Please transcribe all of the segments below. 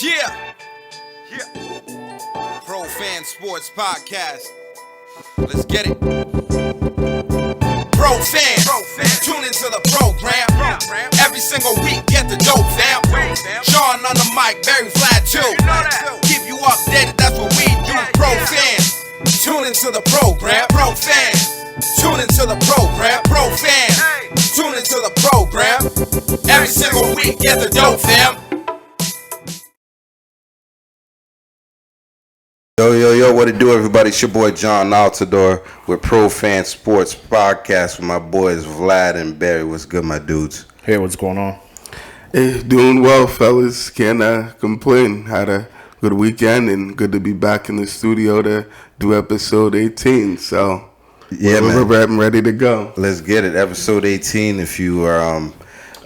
Yeah. Pro Fan Sports Podcast. Let's get it. Pro fans, tune into the program. Every single week, get the dope, fam. Sean on the mic, very flat too. Keep you updated, that's what we do. Pro fans, tune into the program. Pro fans, tune into the program. Pro fans, tune into the program. Every single week, get the dope, fam. Yo, what it do, everybody? It's your boy John Altidor with Pro Fan Sports Podcast with my boys Vlad and Barry. What's good, my dudes? Hey, what's going on? Hey, doing well, fellas. Can't complain. Had a good weekend and good to be back in the studio to do episode 18. So, yeah, I'm ready to go. Let's get it. Episode 18. If you are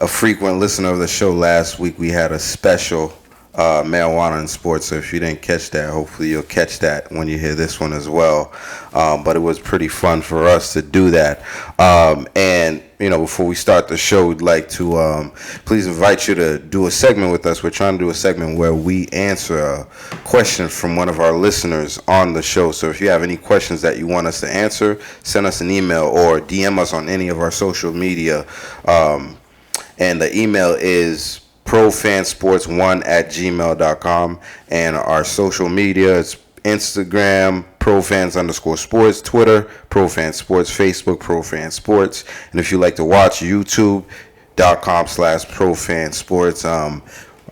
a frequent listener of the show, last week we had a special marijuana in sports. So if you didn't catch that, hopefully you'll catch that when you hear this one as well. But it was pretty fun for us to do that. And you know, before we start the show, we'd like to please invite you to do a segment with us. We're trying to do a segment where we answer a question from one of our listeners on the show. So if you have any questions that you want us to answer, send us an email or DM us on any of our social media. And the email is profansports1@gmail.com, and our social media is Instagram profans_sports, Twitter profansports, Facebook profansports, and if you like to watch, youtube.com/profansports.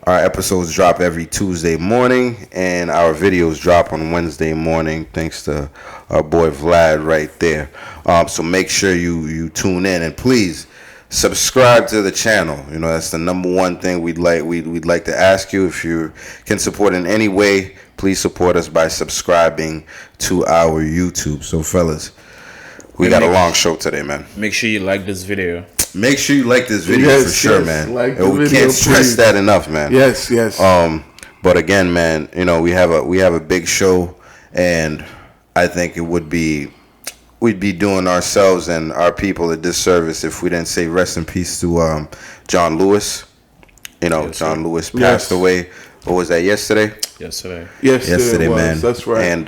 Our episodes drop every Tuesday morning, and our videos drop on Wednesday morning, thanks to our boy Vlad right there. So make sure you tune in, and please subscribe to the channel. You know, that's the number one thing we'd like to ask you. If you can support in any way, please support us by subscribing to our YouTube. So fellas, we got a long show today, man. Make sure you like this video. Make sure you like this video, for sure, man. Like we video, can't stress please. that enough, man. Yes. But again, man, you know, we have a big show, and I think we'd be doing ourselves and our people a disservice if we didn't say rest in peace to John Lewis. You know, yes, John Lewis passed away. What was that, yesterday? Yesterday, man. That's right. And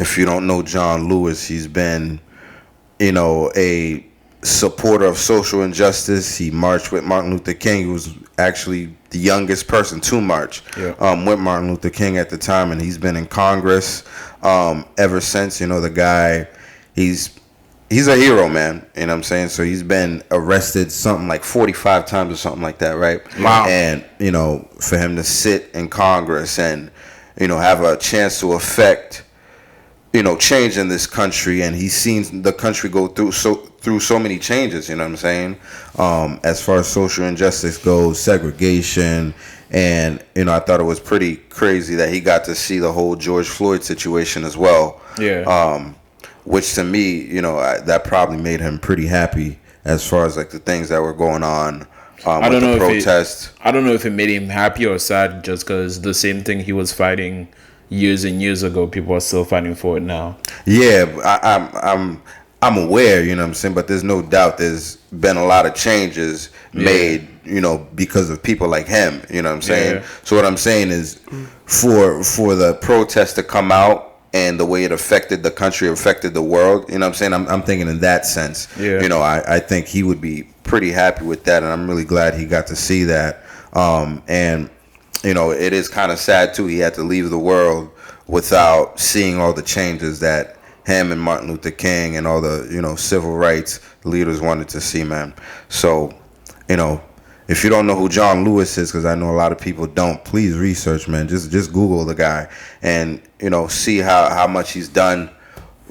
if you don't know John Lewis, he's been, you know, a supporter of social injustice. He marched with Martin Luther King. He was actually the youngest person to march with Martin Luther King at the time, and he's been in Congress ever since. You know, the guy, he's a hero, man. You know what I'm saying? So he's been arrested something like 45 times or something like that, right? Wow. And, you know, for him to sit in Congress and, you know, have a chance to affect, you know, change in this country, and he's seen the country go through so many changes, you know what I'm saying? As far as social injustice goes, segregation, and, you know, I thought it was pretty crazy that he got to see the whole George Floyd situation as well. Yeah. Which to me, you know, that probably made him pretty happy as far as like the things that were going on with the protests. I don't know if it made him happy or sad, just because the same thing he was fighting years and years ago, people are still fighting for it now. Yeah, I'm aware, you know what I'm saying, but there's no doubt there's been a lot of changes made, you know, because of people like him, you know what I'm saying? Yeah. So what I'm saying is for the protest to come out and the way it affected the country, affected the world, you know what I'm saying? I'm thinking in that sense. Yeah. You know, I think he would be pretty happy with that, and I'm really glad he got to see that. And, you know, it is kind of sad, too. He had to leave the world without seeing all the changes that him and Martin Luther King and all the, you know, civil rights leaders wanted to see, man. So, you know, if you don't know who John Lewis is, because I know a lot of people don't, please research, man. Just Google the guy and, you know, see how much he's done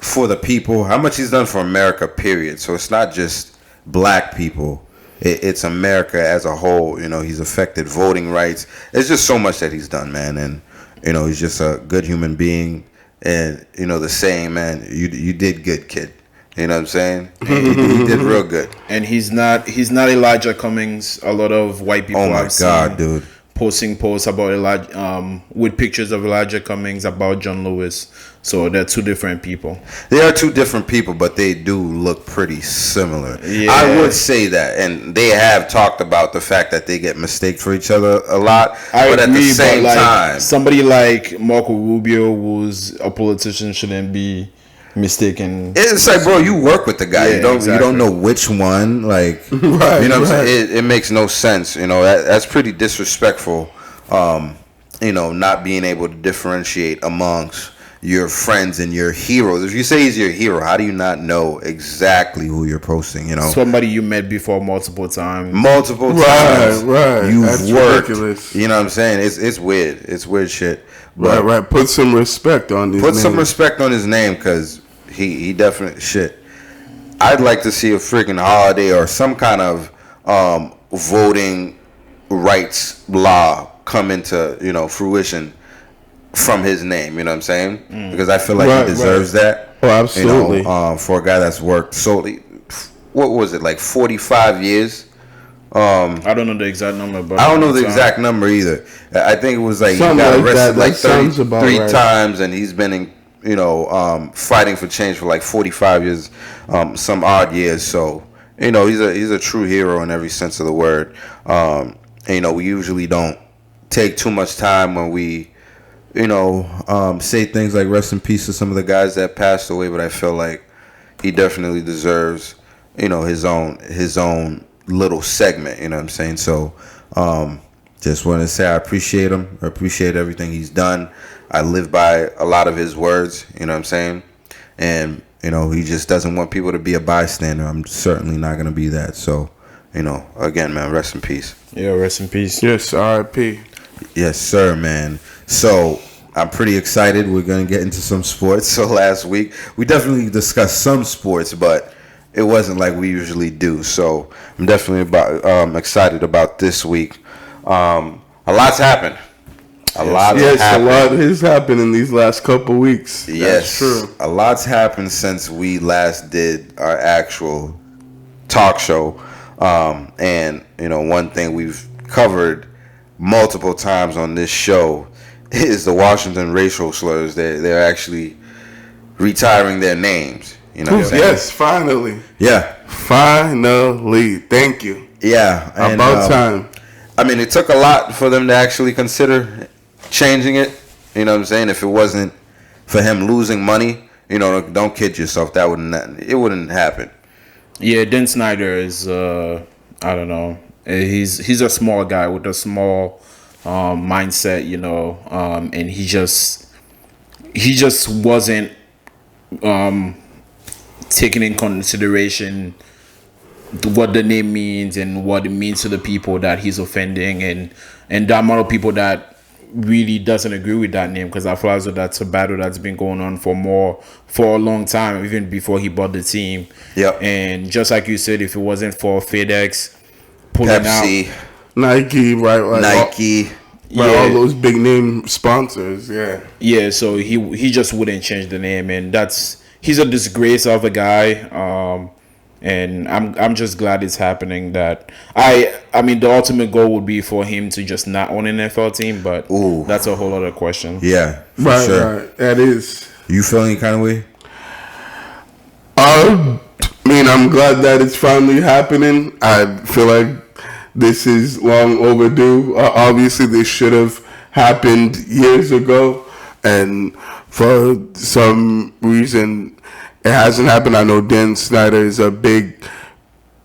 for the people, how much he's done for America, period. So it's not just black people. It's America as a whole. You know, he's affected voting rights. It's just so much that he's done, man. And, you know, he's just a good human being. And, you know, the saying, man, you did good, kid. You know what I'm saying? He did real good. And he's not Elijah Cummings. A lot of white people Oh my God, dude. posting posts about Elijah, with pictures of Elijah Cummings, about John Lewis. So they're two different people. They are two different people, but they do look pretty similar. Yeah. I would say that, and they have talked about the fact that they get mistaken for each other a lot. But at the same time, somebody like Marco Rubio, who's a politician, shouldn't be mistaken. It's like, bro, you work with the guy. Yeah, You don't know which one. Like, Right, you know what I'm right. saying? It makes no sense. You know, that's pretty disrespectful. You know, not being able to differentiate amongst your friends and your heroes. If you say he's your hero, how do you not know exactly who you're posting? You know, Somebody you met before multiple times. multiple Right, times. right. You've That's worked. ridiculous. You know what I'm saying? It's weird. It's weird shit. But Right. Put some respect on these put some names. respect on his name, because he definitely shit. I'd like to see a freaking holiday or some kind of voting rights law come into, you know, fruition from his name. You know what I'm saying? Because I feel like Right, he deserves that. Oh, absolutely. You know, for a guy that's worked solely, what was it, like 45 years? I don't know the exact number, but I don't know the exact number either. I think it was like he Something got like arrested that. like That sounds about 33 right. times, and he's been in, you know, fighting for change for like 45 years, some odd years. So, you know, he's a true hero in every sense of the word. And, you know, we usually don't take too much time when we, you know, say things like rest in peace to some of the guys that passed away, but I feel like he definitely deserves, you know, his own little segment, you know what I'm saying? So, just want to say I appreciate him. I appreciate everything he's done. I live by a lot of his words, you know what I'm saying? And, you know, he just doesn't want people to be a bystander. I'm certainly not going to be that. So, you know, again, man, rest in peace. Yeah, rest in peace. Yes, R.I.P. Yes, sir, man. So I'm pretty excited. We're going to get into some sports. So last week, we definitely discussed some sports, but it wasn't like we usually do. So I'm definitely excited about this week. A lot's happened. A lot has happened in these last couple weeks. Yes, That's true. a lot's happened since we last did our actual talk show. And, you know, one thing we've covered multiple times on this show is the Washington racial slurs. They're actually retiring their names. You know what I'm saying? Yes, finally. Yeah. Finally. Thank you. Yeah. And, About time. I mean, it took a lot for them to actually consider changing it. You know what I'm saying? If it wasn't for him losing money, you know, don't kid yourself. It wouldn't happen. Yeah, Dan Snyder is I don't know. He's a small guy with a small mindset, you know, and he just wasn't taking in consideration what the name means and what it means to the people that he's offending, and the amount of people that really doesn't agree with that name, because I feel as though that's a battle that's been going on for a long time, even before he bought the team. Yep. And just like you said, if it wasn't for FedEx pulling Pepsi, out, Nike, right? Nike. All those big name sponsors, yeah. Yeah, so he just wouldn't change the name, and he's a disgrace of a guy. And I'm just glad it's happening. That I mean, the ultimate goal would be for him to just not own an NFL team, but that's a whole other question. Yeah, for Right, sure. right. That is. You feeling any kind of way? I mean, I'm glad that it's finally happening. I feel like this is long overdue. Obviously, this should have happened years ago, and for some reason, it hasn't happened. I know Dan Snyder is a big,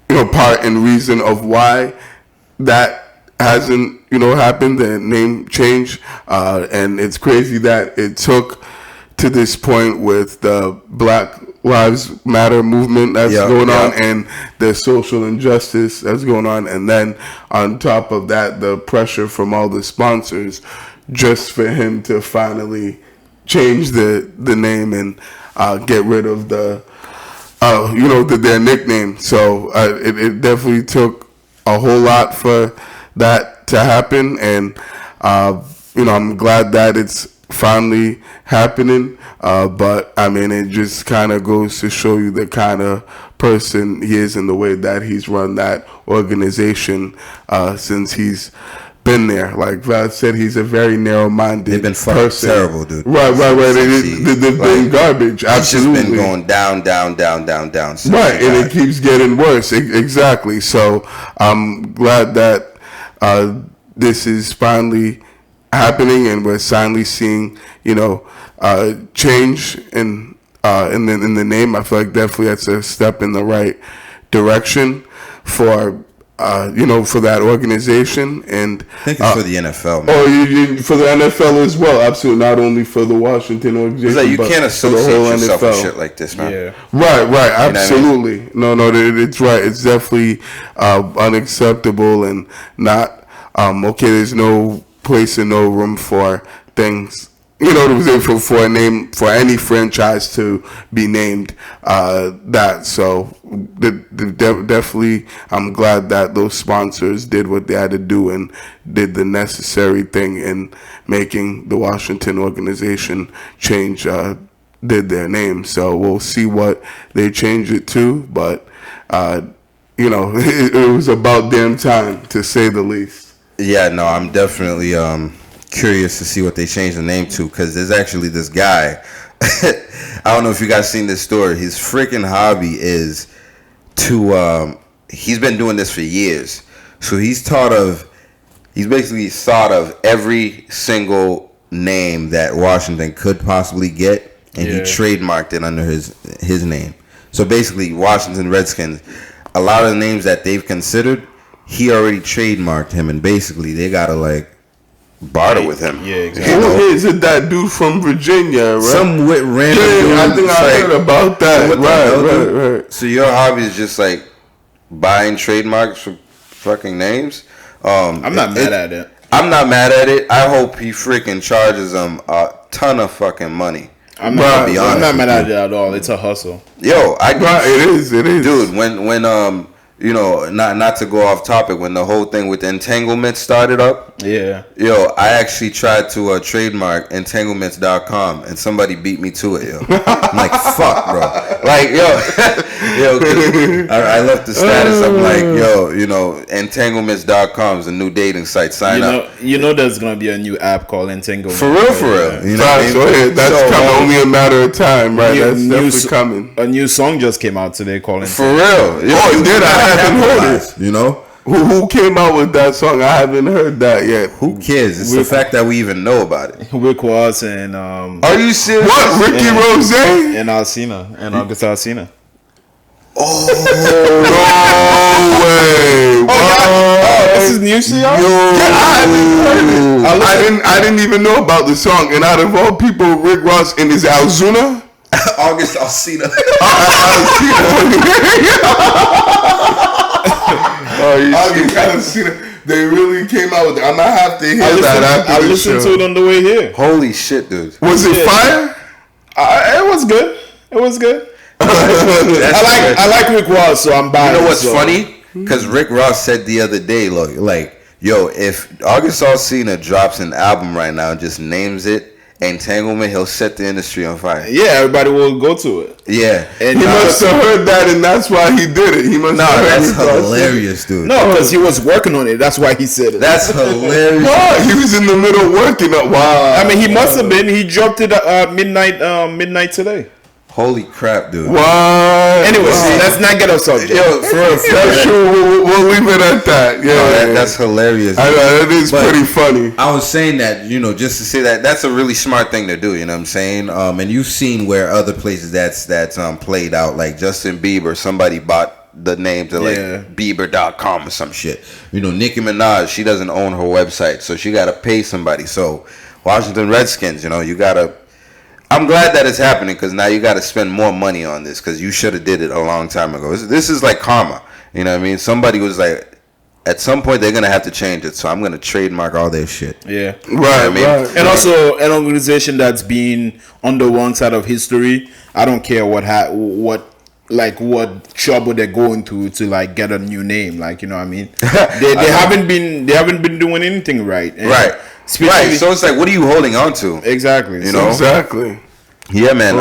part and reason of why that hasn't, happened. The name change, and it's crazy that it took to this point with the Black Lives Matter movement that's going on, and the social injustice that's going on, and then on top of that, the pressure from all the sponsors, just for him to finally change the name and get rid of their nickname. So it definitely took a whole lot for that to happen, and I'm glad that it's finally happening. But I mean, it just kind of goes to show you the kind of person he is and the way that he's run that organization since he's been there. Like Vlad said, he's a very narrow-minded They've been fucking person. terrible, dude. Right. They've been garbage. Absolutely. It's just been going down. Right, and it keeps getting worse. Exactly. So I'm glad that this is finally happening, and we're finally seeing, change in the name. I feel like definitely that's a step in the right direction for for that organization, and I think it's for the NFL, man. Oh, for the NFL as well. Absolutely, not only for the Washington organization. It's like you but can't associate for the whole yourself NFL. with shit like this, man. Yeah. Right, absolutely. No, it's right. It's definitely unacceptable and not okay. There's no place and no room for things. For a name, for any franchise to be named that. So definitely, I'm glad that those sponsors did what they had to do and did the necessary thing in making the Washington organization change, did their name. So we'll see what they change it to. But, it was about damn time, to say the least. Yeah, no, I'm definitely curious to see what they changed the name to, because there's actually this guy. I don't know if you guys seen this story. His freaking hobby is to he's been doing this for years. So he's basically thought of every single name that Washington could possibly get, and he trademarked it under his name. So basically, Washington Redskins, a lot of the names that they've considered, he already trademarked him, and basically they gotta barter with him. Yeah, exactly. Is it that dude from Virginia, right? Some random dude. I think I heard about that. Right. So your hobby is just buying trademarks for fucking names? I'm not mad at it. I'm not mad at it. I hope he freaking charges them a ton of fucking money. I'm not mad at it at all. It's a hustle. Yo, it is. Dude, when not to go off topic, when the whole thing with entanglement started up, I actually tried to trademark entanglements.com, and somebody beat me to it, I'm like, fuck, bro. I left the status. I'm like, entanglements.com is a new dating site. Sign up. There's gonna be a new app called Entanglement. For real. You know what I mean? That's coming, only a matter of time, right? That's definitely coming. A new song just came out today called Entanglement. For real. Oh, did I haven't heard it? Who came out with that song? I haven't heard that yet. Who cares? It's the fact that we even know about it. Rick Ross and Are you serious? What? Ricky Rose and Alsina and August Alsina. Oh no way! This is new shit. I didn't even know about the song. And out of all people, Rick Ross and his Alzuna. August Alsina. August Alsina. They really came out with it. I might have to hear that after I the listened show. to it on the way here. Holy shit, dude. Was it fire? It was good. I like Rick Ross, so I'm buying. You know what's funny? Because Rick Ross said the other day, if August Alsina drops an album right now and just names it Entanglement, he'll set the industry on fire. Yeah, everybody will go to it. Yeah. And he must have heard that, and that's why he did it. He must have heard that's hilarious, dude. No, because he was working on it. That's why he said it. That's hilarious. Wow, he was in the middle working up. Wow. I mean, he must have been. He dropped it at midnight today. Holy crap, dude. What? Anyway, let's not get off subject. Yo, for sure, we'll leave it at that. Yeah, that's hilarious. It is pretty funny. I was saying that, just to say that's a really smart thing to do, you know what I'm saying? And you've seen where other places that's played out, like Justin Bieber, somebody bought the name to Bieber.com or some shit. Nicki Minaj, she doesn't own her website, so she got to pay somebody. So Washington Redskins, you got to... I'm glad that it's happening, because now you got to spend more money on this, because you should have did it a long time ago. This is like karma. You know what I mean? Somebody was like, at some point they're going to have to change it, so I'm going to trademark all their shit. Yeah. Right. And also an organization that's been on the wrong side of history. I don't care what trouble they're going through to get a new name. You know what I mean? They haven't been doing anything right. And right. So it's like, what are you holding on to? Exactly. Exactly. Yeah, man.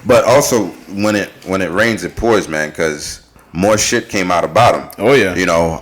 But also, when it rains, it pours, man. Because more shit came out about him. Oh, yeah. You know,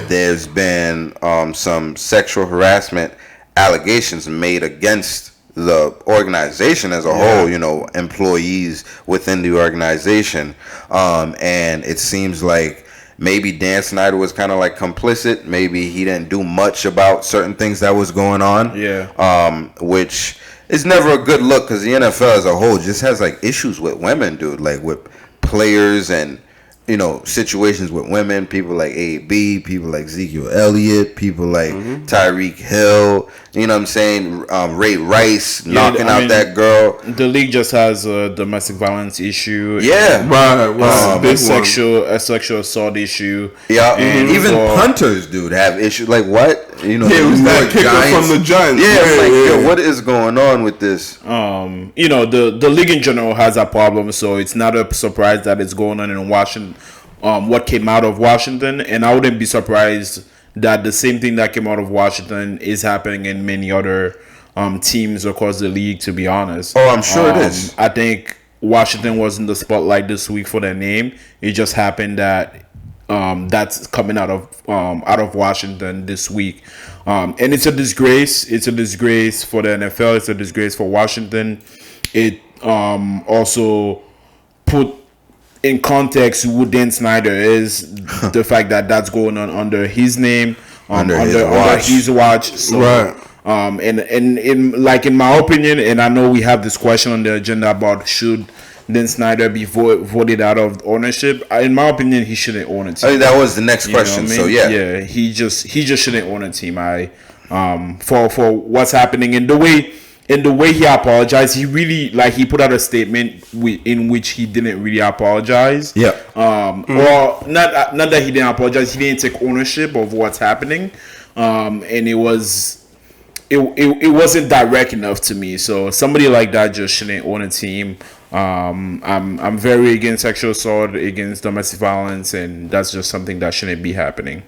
there's been some sexual harassment allegations made against the organization as a whole, you know, employees within the organization. And it seems like maybe Dan Snyder was kind of like complicit. Maybe he didn't do much about certain things that was going on. Yeah. Which is never a good look because the NFL as a whole just has like issues with women, dude. Like with players and, you know, situations with women, people like AB, people like Ezekiel Elliott, people like Tyreek Hill, you know what I'm saying? Ray Rice knocking out that girl. The league just has a domestic violence issue. Yeah. Right. A sexual assault issue. Yeah. And even punters, dude, have issues. Like, what? You know, it was that kicker from the Giants. Yo, what is going on with this? You know, the league in general has a problem, so it's not a surprise that it's going on in Washington. What came out of Washington, and I wouldn't be surprised that the same thing that came out of Washington is happening in many other teams across the league, to be honest. Oh, I'm sure it is. I think Washington was in the spotlight this week for their name. It just happened that that's coming out of Washington this week. And it's a disgrace. It's a disgrace for the NFL. It's a disgrace for Washington. It also put in context who Dan Snyder is, the fact that that's going on under his name, under his watch. So, right. And in my opinion, and I know we have this question on the agenda about should Dan Snyder be voted out of ownership. In my opinion, he shouldn't own a team. I think that was the next question. So yeah, he just shouldn't own a team. For what's happening and the way he apologized, he really he put out a statement in which he didn't really apologize. Yeah. Or not that he didn't apologize, he didn't take ownership of what's happening. And it wasn't direct enough to me. So somebody like that just shouldn't own a team. I'm very against sexual assault, against domestic violence, and that's just something that shouldn't be happening.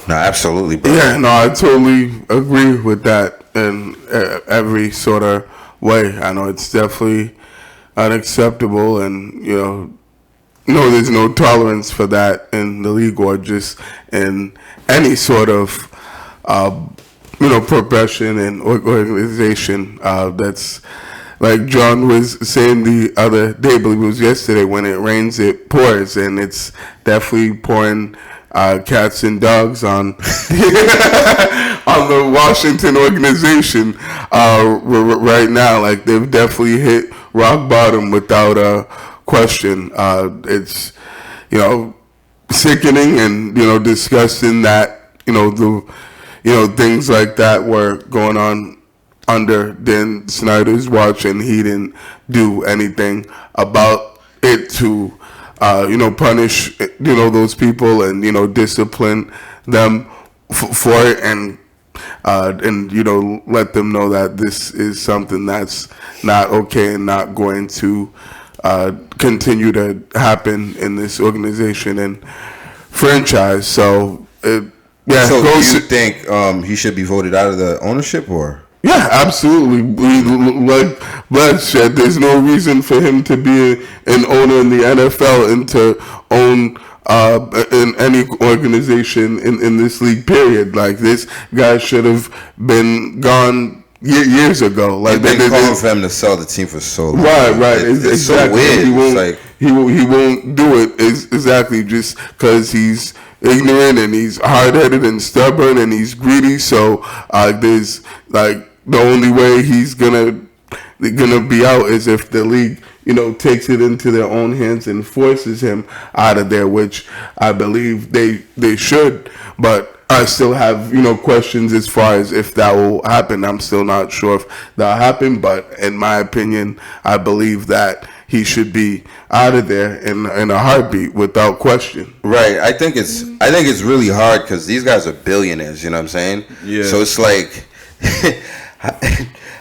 No, absolutely, bro. Yeah, no, I totally agree with that in every sort of way. I know it's definitely unacceptable, and there's no tolerance for that in the league or just in any sort of profession and organization. That's like John was saying the other day, I believe it was yesterday, when it rains, it pours, and it's definitely pouring cats and dogs on on the Washington organization right now. Like, they've definitely hit rock bottom without a question. It's sickening and disgusting that things like that were going on under Dan Snyder's watch, and he didn't do anything about it to punish those people and discipline them for it, and let them know that this is something that's not okay and not going to continue to happen in this organization and franchise. So do you think he should be voted out of the ownership, or? Yeah, absolutely. Like Vlad said, there's no reason for him to be an owner in the NFL and to own in any organization in this league, period. Like, this guy should have been gone years ago. Like, they've been calling for him to sell the team for so long. Right. It's exactly. So weird. He won't do it exactly just because he's ignorant and he's hard-headed and stubborn and he's greedy. So there's the only way he's gonna be out is if the league takes it into their own hands and forces him out of there, which I believe they should. But I still have questions as far as if that will happen. I'm still not sure if that'll happen, but in my opinion, I believe that he should be out of there in a heartbeat without question. Right. I think it's really hard because these guys are billionaires. You know what I'm saying? Yeah. So it's like,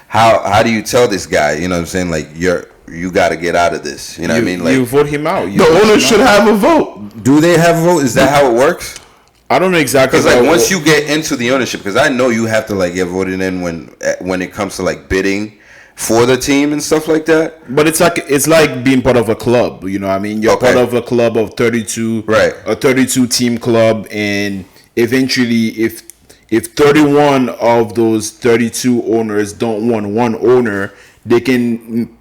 how do you tell this guy? You know what I'm saying? Like, you got to get out of this. You know what I mean? Like, you vote him out. The owners should have a vote. Do they have a vote? Is that how it works? I don't know exactly. Because once you get into the ownership, because I know you have to get voted in when it comes to bidding for the team and stuff like that. But it's like being part of a club. You know what I mean? You're part of a club of 32, right? A 32 team club, and eventually, if 31 of those 32 owners don't want one owner, they can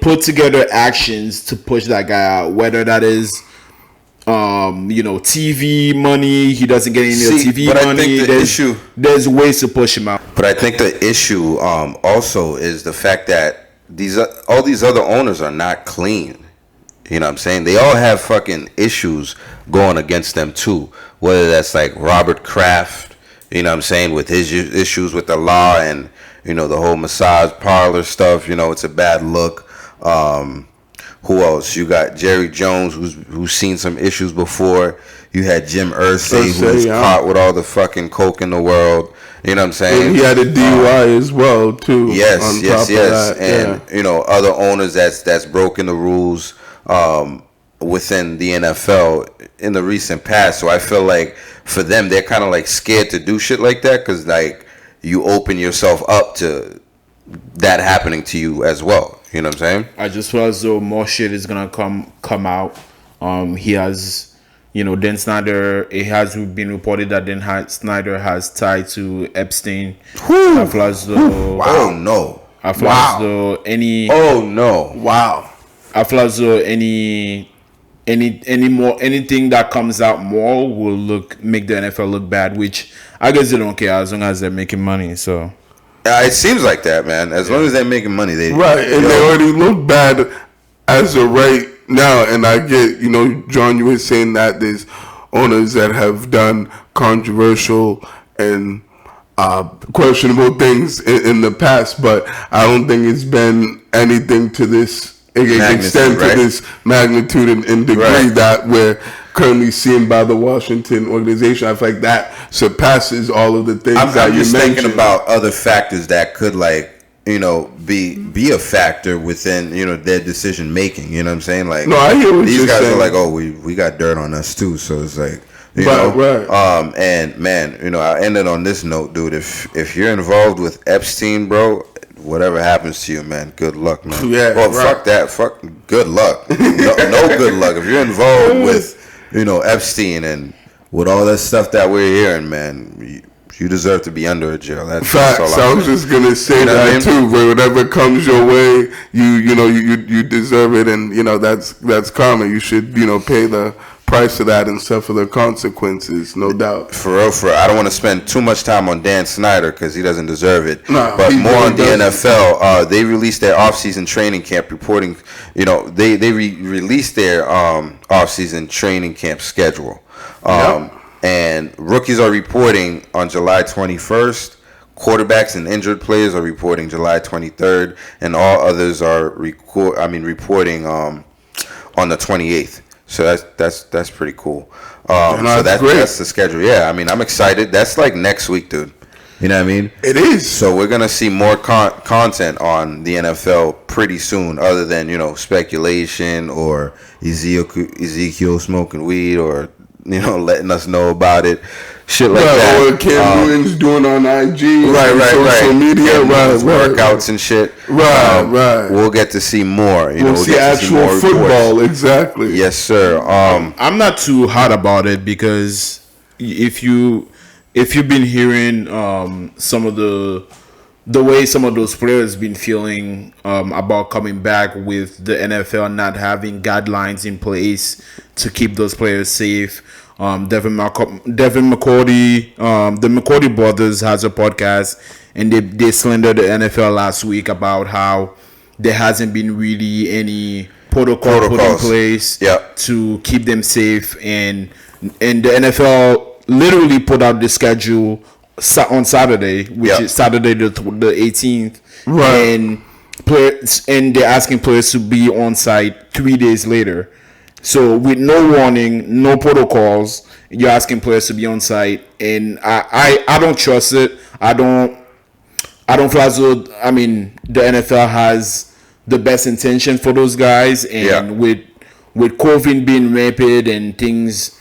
put together actions to push that guy out. Whether that is TV money, he doesn't get any TV money. There's ways to push him out. But I think the issue also is the fact that all these other owners are not clean. You know what I'm saying? They all have fucking issues going against them too. Whether that's like Robert Kraft, you know what I'm saying, with his issues with the law and, the whole massage parlor stuff, it's a bad look. Who else? You got Jerry Jones, who's seen some issues before. You had Jim Irsay, who was caught with all the fucking coke in the world. You know what I'm saying? And he had a DUI as well, too. Yes. And, other owners that's broken the rules within the NFL in the recent past. So I feel like for them, they're kind of like scared to do shit like that because like you open yourself up to that happening to you as well. You know what I'm saying? I just feel as though more shit is gonna come out. He has, Dan Snyder. It has been reported that Snyder has tied to Epstein. I feel as though. Oh no! I feel as though any. Oh no! Wow! I feel as though anything that comes out more will make the NFL look bad, which I guess they don't care as long as they're making money. So. It seems like that, man. As long as they're making money, they and they already look bad as of right now. And I get, John, you were saying that there's owners that have done controversial and questionable things in the past, but I don't think it's been anything to this extent, to this magnitude and degree that we're currently seen by the Washington organization. I feel like that surpasses all of the things that you mentioned. I'm just thinking about other factors that could be a factor within their decision making. You know what I'm saying? Like, no, I hear what these you're guys saying. are like, oh, we got dirt on us too. So it's like, right. And man, I ended on this note, dude. If you're involved with Epstein, bro, whatever happens to you, man, good luck, man. Yeah, well, fuck that. Fuck good luck. No good luck. If you're involved with Epstein and with all that stuff that we're hearing, man, you deserve to be under a jail. That's facts. I was just gonna say that too. But whatever comes your way, you deserve it, and that's karma. You should pay the price of that and suffer the consequences, no doubt. For real. I don't want to spend too much time on Dan Snyder because he doesn't deserve it. No, but more on the NFL. They released their offseason training camp reporting. They released their offseason training camp schedule. And rookies are reporting on July 21st. Quarterbacks and injured players are reporting July 23rd, and all others are reporting on the 28th. So that's pretty cool. So that's the schedule. Yeah, I'm excited. That's like next week, dude. You know what I mean? It is. So we're gonna see more content on the NFL pretty soon, other than speculation or Ezekiel smoking weed or letting us know about it, shit like that. Or Cam Newton's doing on IG, social media, workouts and shit. Right. We'll get to see more. We'll see actual football, exactly. Yes, sir. I'm not too hot about it because if you've been hearing some of the way some of those players been feeling about coming back with the NFL not having guidelines in place to keep those players safe. Devin McCourty, the McCourty brothers has a podcast, and they slandered the NFL last week about how there hasn't been really any protocol put in place to keep them safe, and the NFL literally put out the schedule on Saturday, which is Saturday the 18th, and they're asking players to be on site 3 days later. So with no warning, no protocols, you're asking players to be on site, and I don't trust it. I don't feel as though the NFL has the best intention for those guys, and with COVID being rampant and things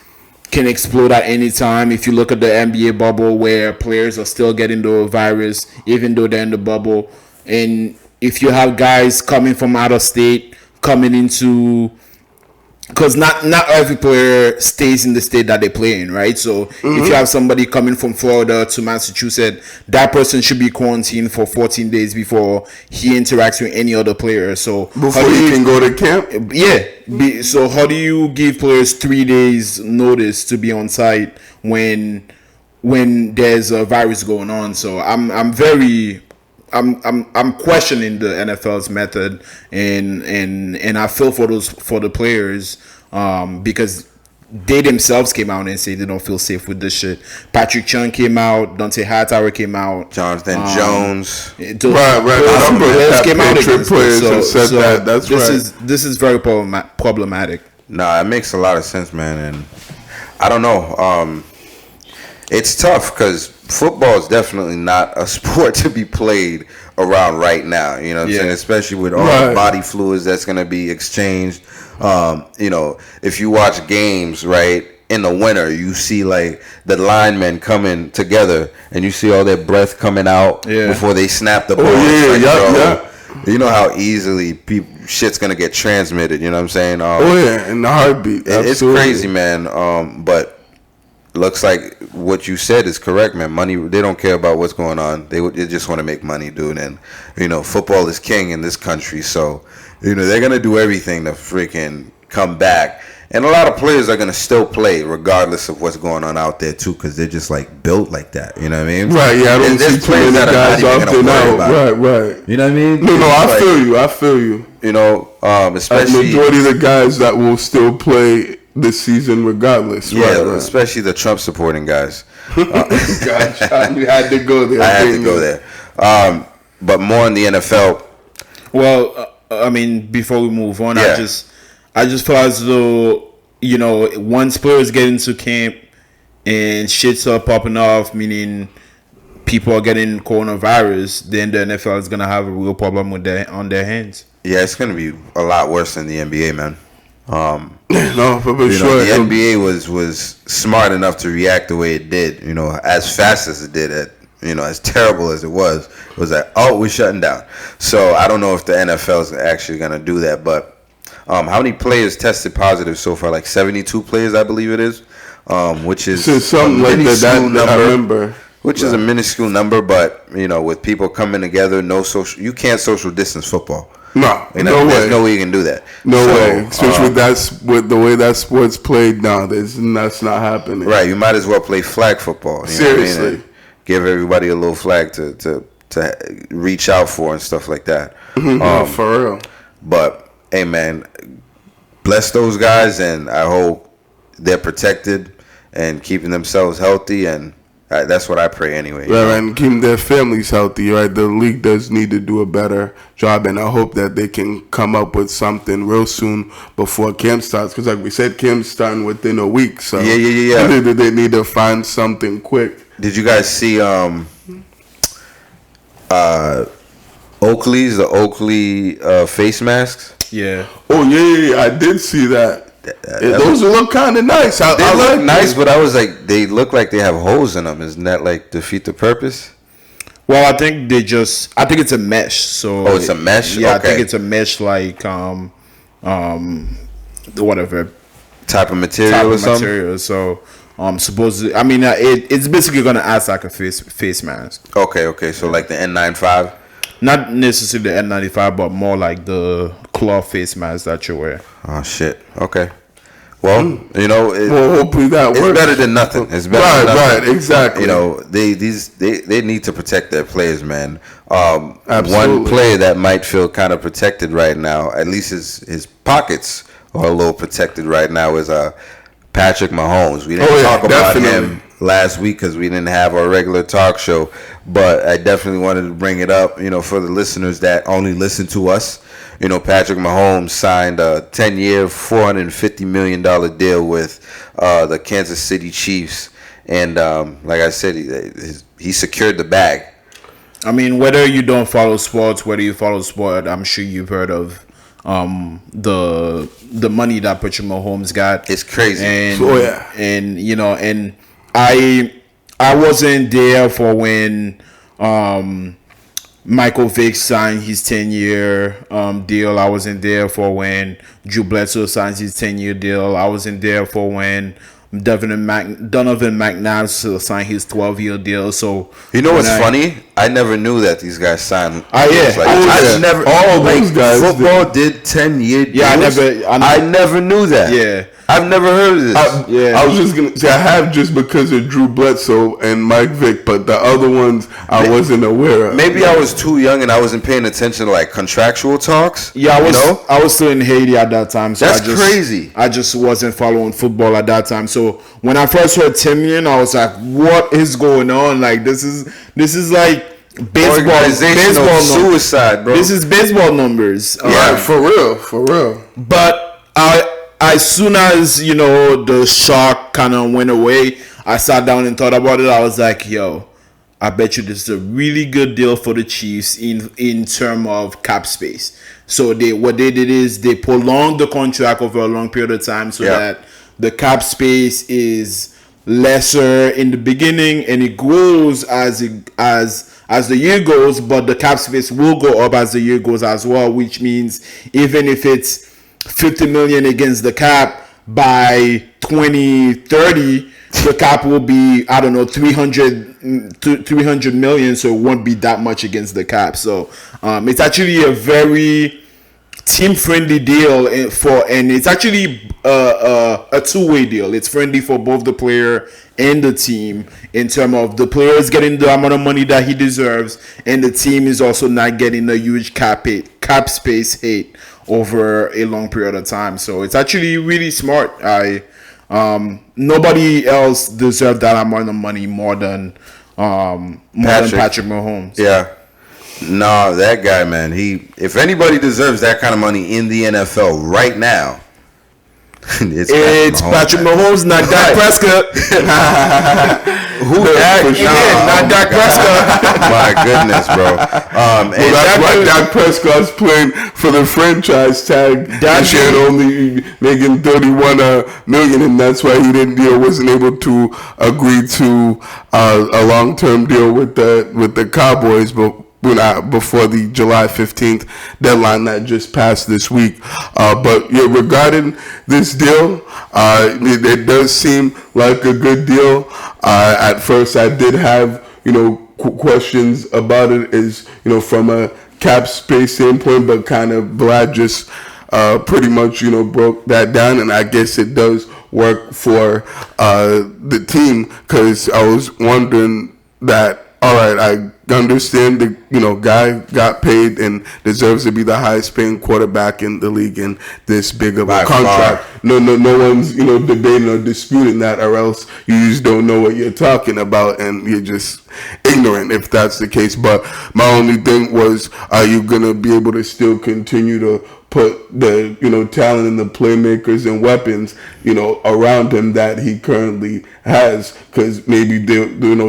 can explode at any time. If you look at the NBA bubble where players are still getting the virus even though they're in the bubble, and if you have guys coming from out of state coming into, because not every player stays in the state that they play in, right? So if you have somebody coming from Florida to Massachusetts, that person should be quarantined for 14 days before he interacts with any other player. So before he can go to camp. Yeah. So how do you give players 3 days notice to be on site when there's a virus going on? So I'm questioning the NFL's method, and I feel for the players, because they themselves came out and said they don't feel safe with this shit. Patrick Chung came out, Dante Hightower came out, Jonathan Jones. Right. Players Came out against players it. and said that. That's right. This is very problematic. Nah, it makes a lot of sense, man, and I don't know. It's tough because football is definitely not a sport to be played around right now. You know what I'm saying? Especially with all the body fluids that's going to be exchanged. You know, if you watch games, right, in the winter, you see like the linemen coming together and you see all their breath coming out before they snap the ball. You know how easily shit's going to get transmitted. You know what I'm saying? In the heartbeat. It's crazy, man. But looks like what you said is correct, man. Money, they don't care about what's going on. They just want to make money, dude. And, you know, football is king in this country. So, you know, they're going to do everything to freaking come back. And a lot of players are going to still play regardless of what's going on out there, too, because they're just, like, built like that. You know what I mean? Right, yeah. I don't see too many guys off there now. Right. You know what I mean? No, I feel you. You know, especially... The majority of the guys that will still play this season regardless. Yeah, especially the Trump supporting guys. Gosh, you had to go there. I had to go there. But more in the NFL. Well, I mean, before we move on, I just feel as though, you know, once players get into camp and shits are popping off, meaning people are getting coronavirus, then the NFL is gonna have a real problem on their hands. Yeah, it's gonna be a lot worse than the NBA, man. No, for you sure. Know, the NBA was smart enough to react the way it did. You know, as fast as it did. As terrible as it was like, oh, we're shutting down. So I don't know if the NFL is actually gonna do that. But how many players tested positive so far? Like 72 players, I believe it is. Which is something like that. I remember. Which is a minuscule number, but you know, with people coming together, you can't social distance football. No, there's no way you can do that. No way, especially with the way that sport's played now. That's not happening. Right, you might as well play flag football. Seriously, what I mean? Give everybody a little flag to reach out for and stuff like that. For real. But hey, man, bless those guys, and I hope they're protected and keeping themselves healthy, and that's what I pray anyway. Right, and keeping their families healthy, right? The league does need to do a better job, and I hope that they can come up with something real soon before camp starts. Because like we said, camp's starting within a week. So yeah. They need to find something quick. Did you guys see Oakley face masks? Yeah. Oh, yeah, I did see that. Those look kind of nice. They look nice, but I was like, they look like they have holes in them. Isn't that like defeat the purpose? Well, I think it's a mesh. So it's a mesh. Yeah, okay. I think it's a mesh, like whatever type of material or something. So supposedly, I mean, it's basically gonna act like a face mask. Okay. So like the N95. Not necessarily the N95, but more like the cloth face mask that you wear. Oh shit. Okay. Well, you know, hopefully that works. It's better than nothing. It's better than nothing. Right, exactly. You know, they need to protect their players, man. Absolutely. One player that might feel kind of protected right now, at least his pockets are a little protected right now, is Patrick Mahomes. We didn't talk about him last week because we didn't have our regular talk show, but I definitely wanted to bring it up, you know, for the listeners that only listen to us. You know, Patrick Mahomes signed a 10-year, $450 million deal with the Kansas City Chiefs, and like I said, he secured the bag. I mean, whether you don't follow sports, whether you follow sport, I'm sure you've heard of the money that Patrick Mahomes got. It's crazy. And and you know, and I wasn't there for when Michael Vick signed his 10-year deal. I wasn't there for when Drew Bledsoe signed his 10-year deal. I wasn't there for when Donovan McNabb signed his 12-year deal. So you know what's funny? I never knew that these guys signed. Yeah. I never. All those guys. Football did 10-year deals. Yeah, I never knew that. Yeah. I've never heard of this. I was just gonna say I have just because of Drew Bledsoe and Mike Vick, but the other ones I wasn't aware of. Maybe I was too young and I wasn't paying attention to like contractual talks. Yeah, I was still in Haiti at that time. So That's crazy. I just wasn't following football at that time. So when I first heard Timian, I was like, "What is going on? Like this is like baseball suicide, bro. This is baseball numbers." Yeah, for real. But as soon as the shock kind of went away, I sat down and thought about it. I was like, "Yo, I bet you this is a really good deal for the Chiefs in terms of cap space." So what they did is they prolonged the contract over a long period of time so that the cap space is lesser in the beginning and it grows as the year goes, but the cap space will go up as the year goes as well, which means even if it's $50 million against the cap, by 2030 the cap will be, I don't know, 300 million, so it won't be that much against the cap. So it's actually a very team friendly deal and it's actually a two-way deal. It's friendly for both the player and the team in terms of the player is getting the amount of money that he deserves, and the team is also not getting a huge cap space hit over a long period of time. So it's actually really smart. Nobody else deserves that amount of money more than Patrick Mahomes. Yeah. No, that guy, man. If anybody deserves that kind of money in the NFL right now, it's Patrick Mahomes, not Dak Prescott. Who Dak? Not Dak Prescott. My goodness, bro. And that's why Dak Prescott's playing for the franchise tag. This year only making $31 million, and that's why he wasn't able to agree to a long-term deal with the Cowboys, but before the July 15th deadline that just passed this week. But yeah, regarding this deal, it does seem like a good deal. At first, I did have questions about it, from a cap space standpoint, but kind of Vlad just pretty much broke that down, and I guess it does work for the team, because I was wondering that. All right, I understand the guy got paid and deserves to be the highest paying quarterback in the league in this big of a contract. No one's debating or disputing that, or else you just don't know what you're talking about and you're just ignorant if that's the case. But my only thing was, are you gonna be able to still continue to put the talent and the playmakers and weapons around him that he currently has? Because maybe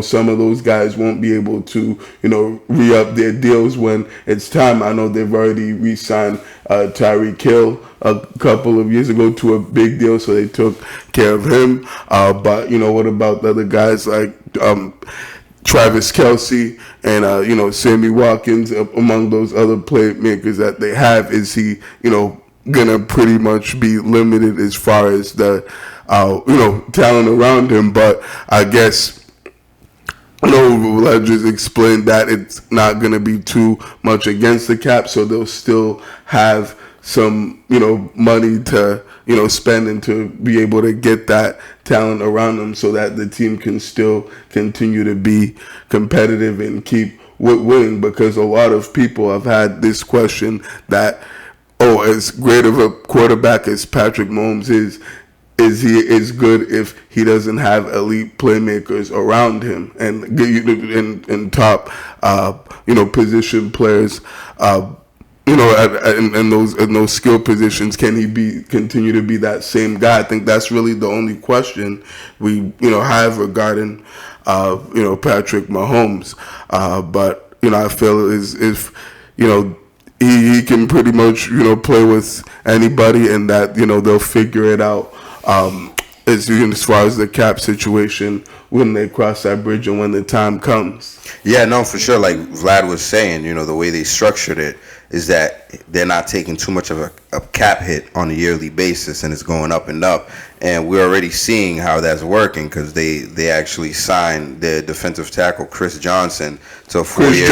some of those guys won't be able to re-up their deals when it's time. I know they've already re-signed Tyreek Hill a couple of years ago to a big deal, so they took care of him. But what about the other guys like Travis Kelce and Sammy Watkins, among those other playmakers that they have? Is he gonna pretty much be limited as far as the talent around him? But I guess let's just explain that it's not gonna be too much against the cap, so they'll still have some money to spend and to be able to get that talent around them, so that the team can still continue to be competitive and keep winning. Because a lot of people have had this question that, as great of a quarterback as Patrick Mahomes is he as good if he doesn't have elite playmakers around him and top position players in those skill positions? Can he continue to be that same guy? I think that's really the only question we have regarding Patrick Mahomes. But I feel if he can pretty much play with anybody, and that they'll figure it out as far as the cap situation when they cross that bridge and when the time comes. Yeah, no, for sure. Like Vlad was saying, the way they structured it is that they're not taking too much of a cap hit on a yearly basis, and it's going up and up. And we're already seeing how that's working because they actually signed their defensive tackle Chris Johnson to a 4-year,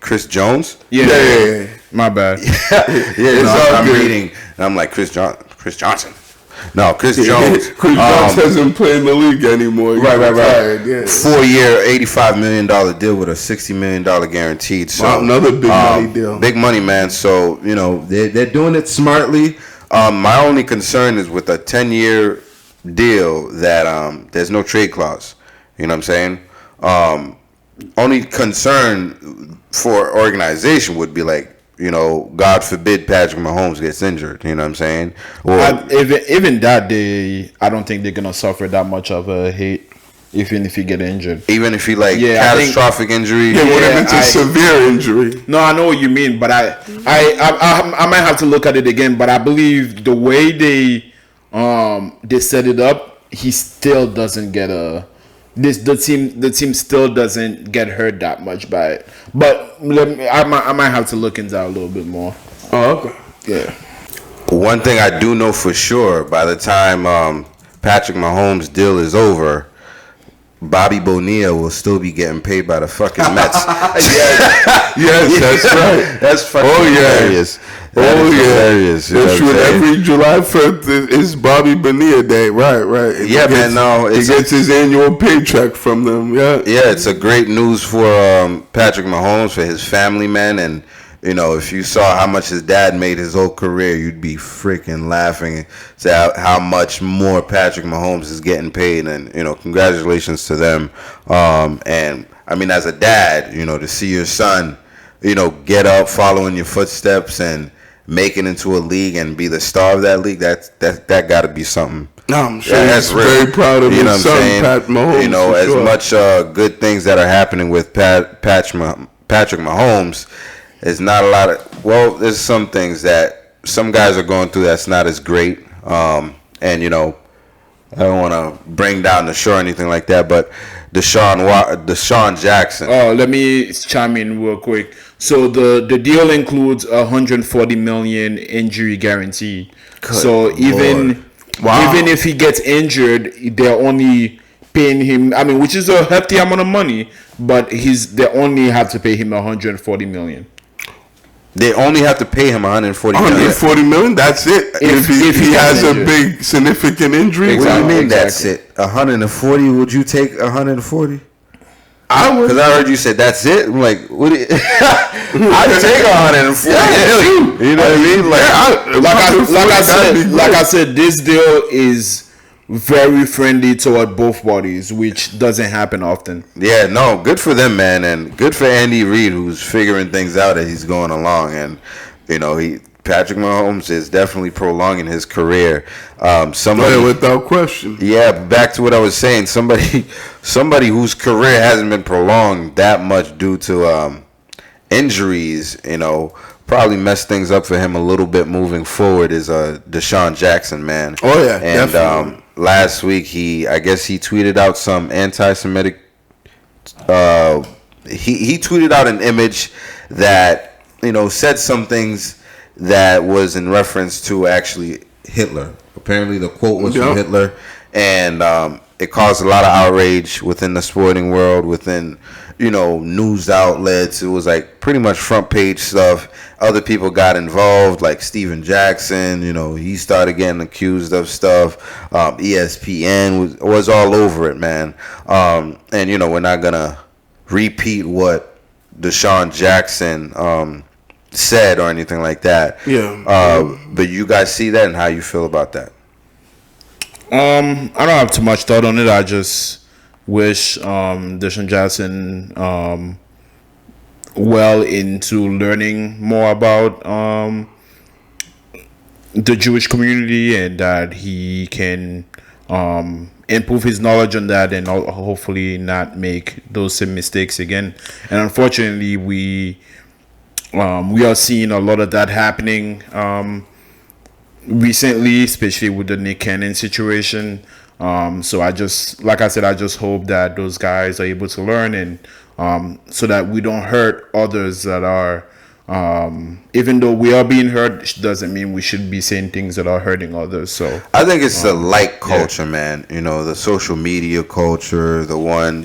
Chris Jones. Yeah. My bad. I'm reading, and I'm like Chris Johnson. No, Chris Jones. Chris Jones hasn't played in the league anymore. Right. Yeah. 4-year, $85 million deal with a $60 million guaranteed. So another big money deal. Big money, man. So they're doing it smartly. My only concern is with a 10-year deal that there's no trade clause. You know what I'm saying? Only concern for organization would be like, God forbid Patrick Mahomes gets injured. You know what I'm saying? Even that, I don't think they're gonna suffer that much of a hate, even if he get injured. Even if he catastrophic injury. Yeah, what if it's a severe injury? No, I know what you mean, but I might have to look at it again. But I believe the way they set it up, he still doesn't get the team still doesn't get hurt that much by it. But I might have to look into that a little bit more. Oh, okay. Yeah. One thing I do know for sure, by the time Patrick Mahomes' deal is over, Bobby Bonilla will still be getting paid by the fucking Mets. Yes, that's right. That's fucking hilarious. Hilarious. That's true. Every July 5th is Bobby Bonilla Day. Right. And he gets his annual paycheck from them. Yeah, it's a great news for Patrick Mahomes, for his family, man. And if you saw how much his dad made his whole career, you'd be freaking laughing at how much more Patrick Mahomes is getting paid. And congratulations to them. And I mean, as a dad, to see your son, get up, following your footsteps, and make it into a league and be the star of that league, that got to be something. No, I'm sure he's very proud of his son, Pat Mahomes. As much good things that are happening with Patrick Mahomes, there's not a lot of, there's some things that some guys are going through that's not as great. And, I don't want to bring down the show or anything like that, but Deshaun Jackson. Oh, let me chime in real quick. So the deal includes $140 million injury guarantee. Good so Lord. even if he gets injured, they're only paying him. I mean, which is a hefty amount of money, but they only have to pay him $140 million. They only have to pay him $140 million. $140 million? That's it. If he has a big significant injury. What do you mean that's it? 140? Would you take 140? I would. Because I heard you said that's it. I'm like, what? I'd take 140 million. You know what I mean? Like I said, this deal is very friendly toward both parties, which doesn't happen often. Yeah, no, good for them, man, and good for Andy Reid, who's figuring things out as he's going along. And Patrick Mahomes is definitely prolonging his career. Without question. Yeah, back to what I was saying. Somebody whose career hasn't been prolonged that much due to injuries, probably messed things up for him a little bit moving forward is Deshaun Jackson, man. Oh yeah, and definitely. Last week he tweeted out some anti-Semitic. He tweeted out an image that said some things that was in reference to actually Hitler. Apparently the quote was from Hitler, and it caused a lot of outrage within the sporting world, within news outlets. It was like pretty much front page stuff. Other people got involved, like Steven Jackson. He started getting accused of stuff. ESPN was all over it, man. And we're not gonna repeat what Deshaun Jackson said or anything like that. Yeah. But you guys see that, and how you feel about that? I don't have too much thought on it. I just wish Deshaun Jackson well into learning more about the Jewish community, and that he can improve his knowledge on that, and hopefully not make those same mistakes again. And unfortunately, we are seeing a lot of that happening recently, especially with the Nick Cannon situation. So I just hope that those guys are able to learn, and so that we don't hurt others that are. Even though we are being hurt, doesn't mean we should be saying things that are hurting others. So I think it's the like culture, man. You know, the social media culture, the one,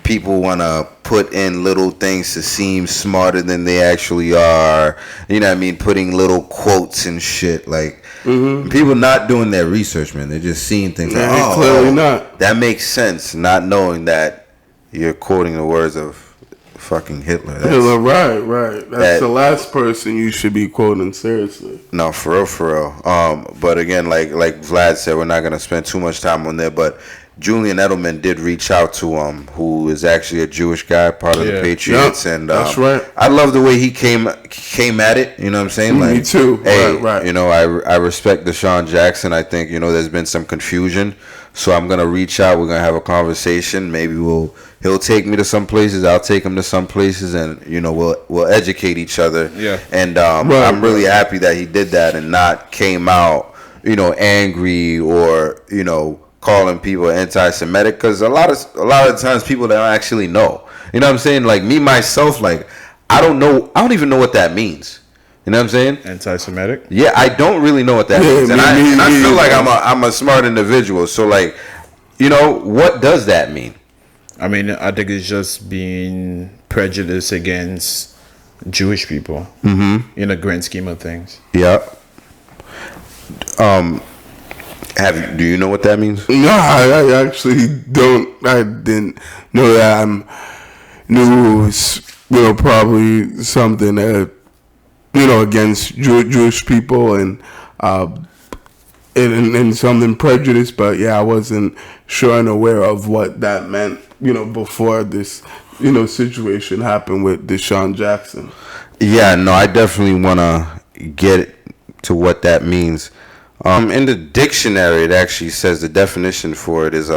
people want to put in little things to seem smarter than they actually are. You know what I mean? Putting little quotes and shit. Like, people not doing their research, man. They're just seeing things like, clearly not. That makes sense, not knowing that you're quoting the words of fucking Hitler. Right. That's the last person you should be quoting seriously. No, for real. But again, like Vlad said, we're not gonna spend too much time on there. But Julian Edelman did reach out to who is actually a Jewish guy, part of the Patriots, and that's right. I love the way he came at it. You know what I'm saying? Like, me too. Hey, right. I respect Deshaun Jackson. I think there's been some confusion, so I'm gonna reach out. We're gonna have a conversation. Maybe he'll take me to some places. I'll take him to some places, and we'll educate each other. Yeah. And I'm really happy that he did that and not came out angry or calling people anti-Semitic, because a lot of times people don't actually know. You know what I'm saying? Like me myself, like I don't even know what that means. You know what I'm saying? Anti-Semitic? Yeah, I don't really know what that means, and I feel like I'm a smart individual. So like, what does that mean? I mean, I think it's just being prejudiced against Jewish people in the grand scheme of things. Yeah. Do you know what that means? No, I actually don't. I didn't know that. Knew it was, probably something that, against Jewish people and something prejudiced. But yeah, I wasn't sure and aware of what that meant, before this, situation happened with Deshaun Jackson. Yeah, no, I definitely want to get to what that means. In the dictionary, it actually says the definition for it is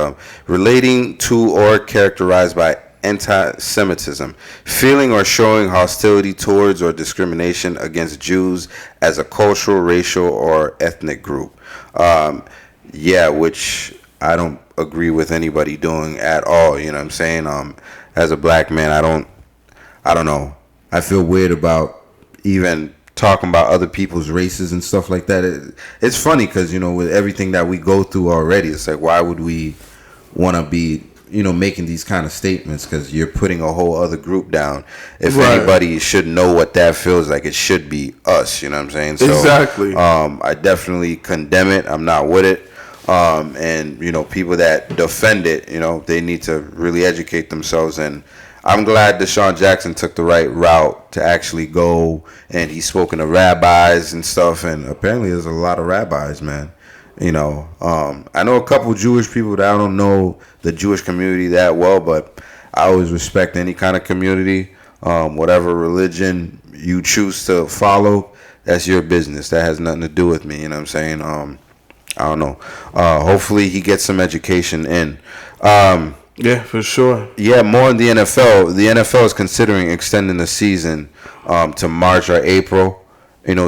relating to or characterized by anti-Semitism, feeling or showing hostility towards or discrimination against Jews as a cultural, racial, or ethnic group. Which I don't agree with anybody doing at all. You know what I'm saying? As a black man, I don't know. I feel weird about even talking about other people's races and stuff like that. It's funny because with everything that we go through already, it's like, why would we want to be making these kind of statements? Because you're putting a whole other group down. If anybody should know what that feels like, it should be us. You know what I'm saying? So, exactly. I definitely condemn it. I'm not with it. And people that defend it, they need to really educate themselves. And I'm glad Deshaun Jackson took the right route to actually go, and he's spoken to rabbis and stuff, and apparently there's a lot of rabbis, man. I know a couple Jewish people that I don't know the Jewish community that well, but I always respect any kind of community. Whatever religion you choose to follow, that's your business. That has nothing to do with me, you know what I'm saying? I don't know. Hopefully he gets some education in. Yeah, for sure. Yeah, more in the NFL. The NFL is considering extending the season to March or April,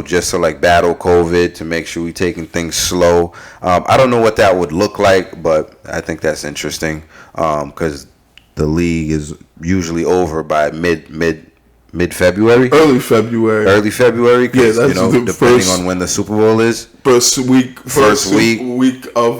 just to battle COVID, to make sure we're taking things slow. I don't know what that would look like, but I think that's interesting because the league is usually over by mid-February. Early February. Yeah, that's depending on when the Super Bowl is. First week of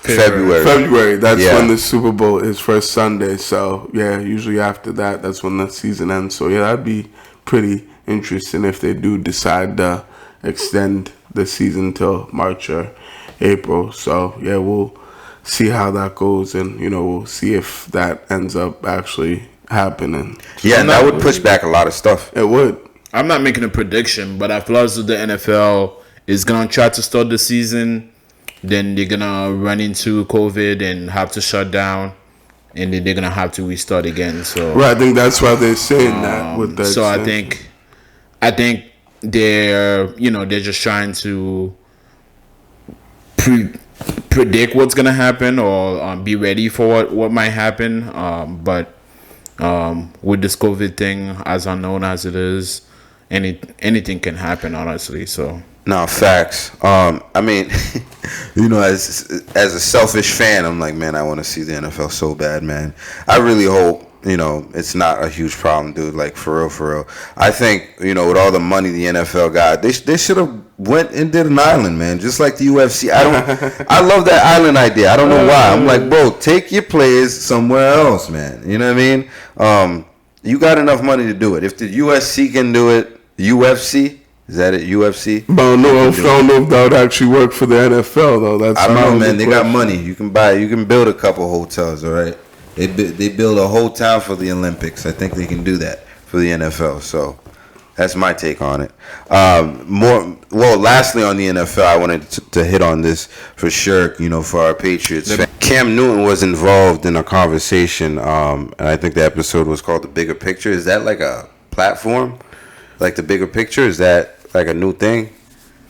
February. That's when the Super Bowl is, first Sunday. So yeah, usually after that, that's when the season ends. So yeah, that'd be pretty interesting if they do decide to extend the season till March or April. So yeah, we'll see how that goes, and we'll see if that ends up actually happening. Yeah, and that would push back a lot of stuff. It would. I'm not making a prediction, but I feel as though the NFL is gonna try to start the season, then they're gonna run into COVID and have to shut down, and then they're gonna have to restart again. So right, I think that's why they're saying that with that. So extension. I think they're they're just trying to predict what's gonna happen or be ready for what might happen. But with this COVID thing, as unknown as it is, anything can happen, honestly. So No, facts. I mean, as a selfish fan, I'm like, man, I want to see the NFL so bad, man. I really hope, it's not a huge problem, dude. Like, for real, for real. I think, with all the money the NFL got, they should have went and did an island, man, just like the UFC. I love that island idea. I don't know why. I'm like, bro, take your players somewhere else, man. You know what I mean? You got enough money to do it. If the USC can do it, UFC. Is that it? UFC? But I don't know if that would actually work for the NFL though. I don't know, man. They got money. You can build a couple hotels. All right. They build a whole town for the Olympics. I think they can do that for the NFL. So that's my take on it. Lastly on the NFL, I wanted to hit on this for sure. For our Patriots. Cam Newton was involved in a conversation, and I think the episode was called "The Bigger Picture." Is that like a platform? Like the Bigger Picture, is that like a new thing?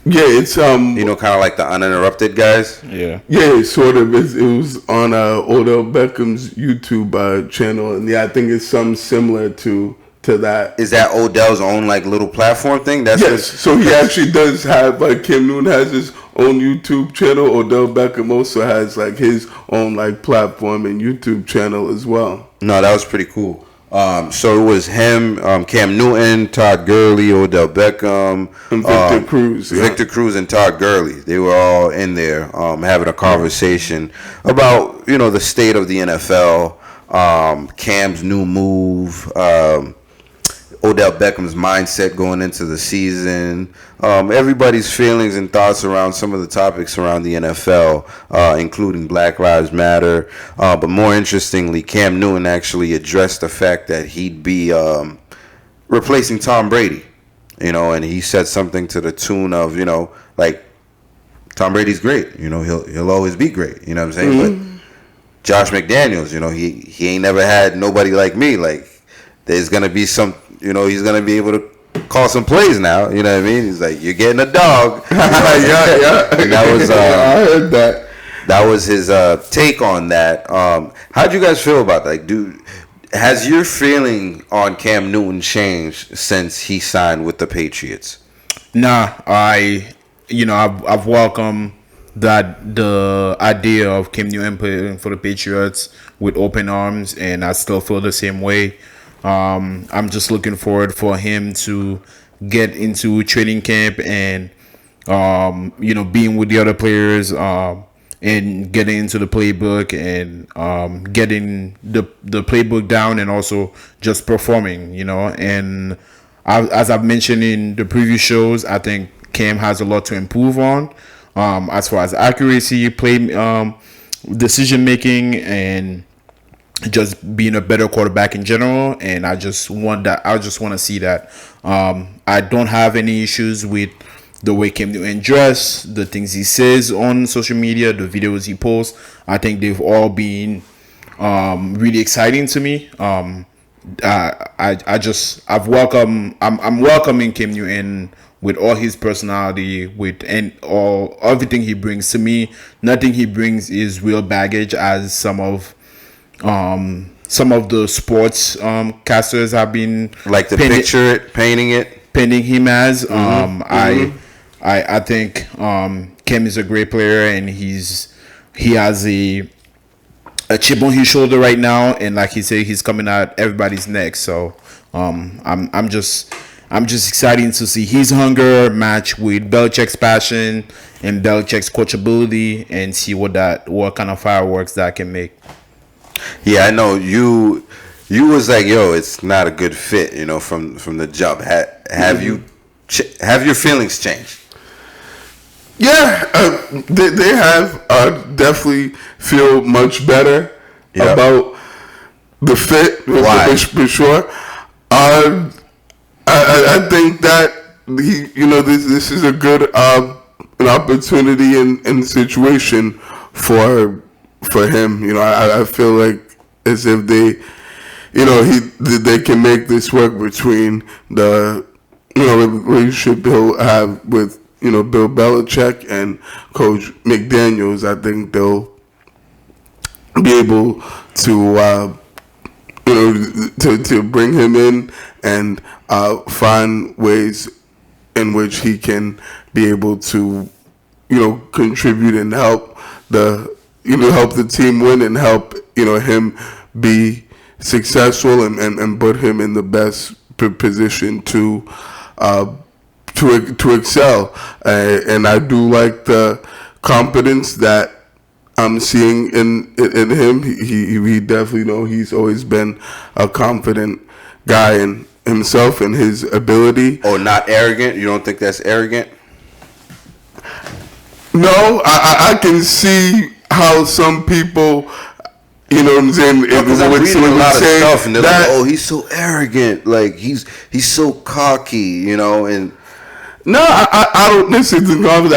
Yeah, it's kind of like the Uninterrupted guys. Yeah, it sort of is. It was on Odell Beckham's YouTube channel, and I think it's something similar to that. Is that Odell's own like little platform thing? Yes. So he actually does have Cam Newton has his own YouTube channel. Odell Beckham also has his own platform and YouTube channel as well. No, that was pretty cool. So it was him, Cam Newton, Todd Gurley, Odell Beckham, and Victor Cruz. Yeah. Victor Cruz and Todd Gurley. They were all in there having a conversation about the state of the NFL, Cam's new move, Odell Beckham's mindset going into the season, everybody's feelings and thoughts around some of the topics around the NFL, including Black Lives Matter. But more interestingly, Cam Newton actually addressed the fact that he'd be replacing Tom Brady, and he said something to the tune of, Tom Brady's great, he'll always be great, you know what I'm saying? Mm-hmm. But Josh McDaniels, he ain't never had nobody like me. There's gonna be some. He's going to be able to call some plays now. You know what I mean? He's like, you're getting a dog. yeah. And that was, I heard that. That was his take on that. How'd you guys feel about that? Has your feeling on Cam Newton changed since he signed with the Patriots? Nah, I've welcomed the idea of Cam Newton playing for the Patriots with open arms, and I still feel the same way. I'm just looking forward for him to get into training camp and, being with the other players and getting into the playbook and getting the playbook down and also just performing, And as I've mentioned in the previous shows, I think Cam has a lot to improve on as far as accuracy, decision making, and just being a better quarterback in general. And I just want to see that. I don't have any issues with the way Cam Newton dress, the things he says on social media, the videos he posts. I think they've all been really exciting to me. I'm welcoming Cam Newton with all his personality, everything he brings to me. Nothing he brings is real baggage, as some of the sports casters have been painting him as. I think Cam is a great player, and he has a chip on his shoulder right now, and like he said, he's coming at everybody's neck. So I'm just excited to see his hunger match with Belichick's passion and Belichick's coachability, and see what kind of fireworks that can make. Yeah, I know you was like, yo, it's not a good fit, from the jump. Have your feelings changed? Yeah, they have. Definitely feel much better about the fit. Why? For sure. I think that this is a good an opportunity and situation for him. I feel like as if they they can make this work between the relationship he'll have with Bill Belichick and Coach McDaniels. I think they'll be able to to bring him in and find ways in which he can be able to, contribute and help help the team win and help, him be successful and put him in the best position to excel. And I do like the confidence that I'm seeing in him. He definitely he's always been a confident guy in himself and his ability. Oh, not arrogant? You don't think that's arrogant? No, I can see how some people, you know what I'm saying, Because I'm reading a lot of stuff and they're like, oh, he's so arrogant, like he's so cocky, and no, I don't necessarily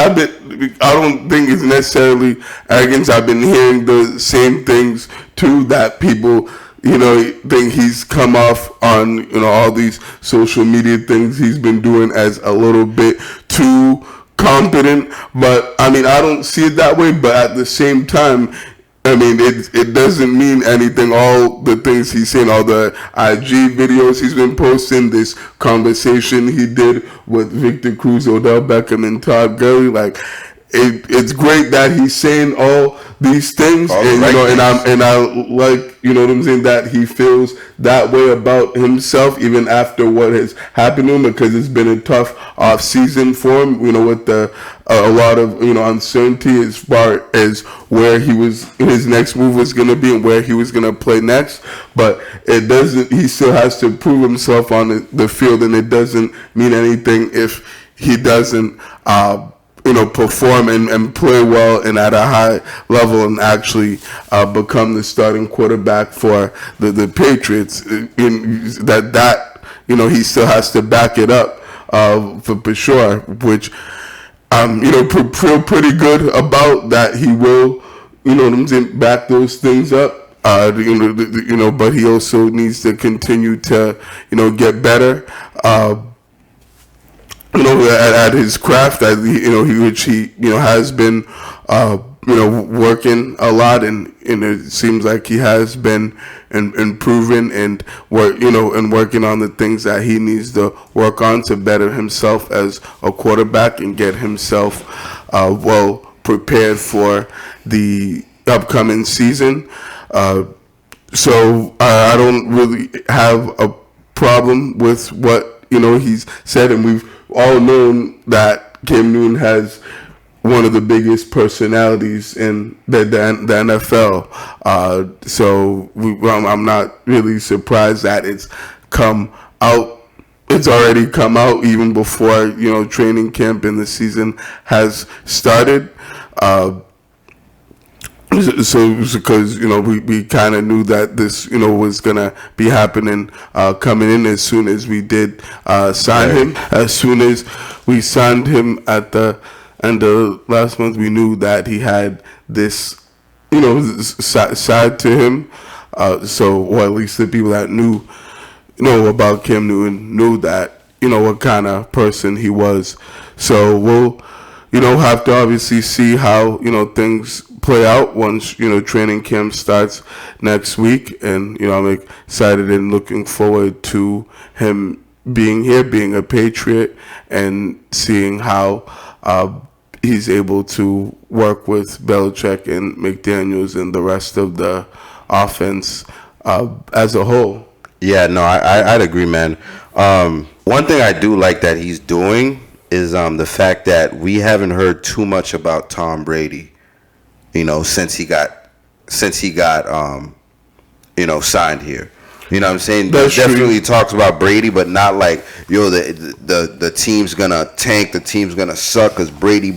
I don't think it's necessarily arrogance. I've been hearing the same things too, that people think he's come off on all these social media things he's been doing as a little bit too confident. But I mean, I don't see it that way. But at the same time, I mean, it doesn't mean anything. All the things he's saying, all the IG videos he's been posting, this conversation he did with Victor Cruz, Odell Beckham, and Todd Gurley, like it's great that he's saying all these things, and I like what I'm saying, that he feels that way about himself even after what has happened to him, because it's been a tough off season for him, with a lot of uncertainty as far as where his next move was going to be and where he was going to play next. But he still has to prove himself on the field, and it doesn't mean anything if he doesn't perform and play well and at a high level and actually become the starting quarterback for the Patriots. He still has to back it up for sure, which feel pretty good about that. He will, back those things up. But he also needs to continue to, get better. At his craft, which he has been, working a lot, and it seems like he has been improving and working on the things that he needs to work on to better himself as a quarterback and get himself well prepared for the upcoming season. So I don't really have a problem with what he's said, and we've all known that Cam Newton has one of the biggest personalities in the NFL. So I'm not really surprised that it's come out. It's already come out even before training camp and the season has started. So because we kind of knew that this was gonna be happening coming in as soon as we did sign him. As soon as we signed him at the end of last month, we knew that he had this side to him. Or at least the people that knew about Cam Newton knew that what kind of person he was. So we'll have to obviously see how things play out once training camp starts next week, and I'm excited and looking forward to him being here, being a Patriot, and seeing how he's able to work with Belichick and McDaniels and the rest of the offense as a whole. Yeah, no, I'd agree, man. One thing I do like that he's doing is the fact that we haven't heard too much about Tom Brady, since he got signed here. You know what I'm saying? There's definitely talks about Brady, but not like, the team's gonna tank, the team's gonna suck because Brady. You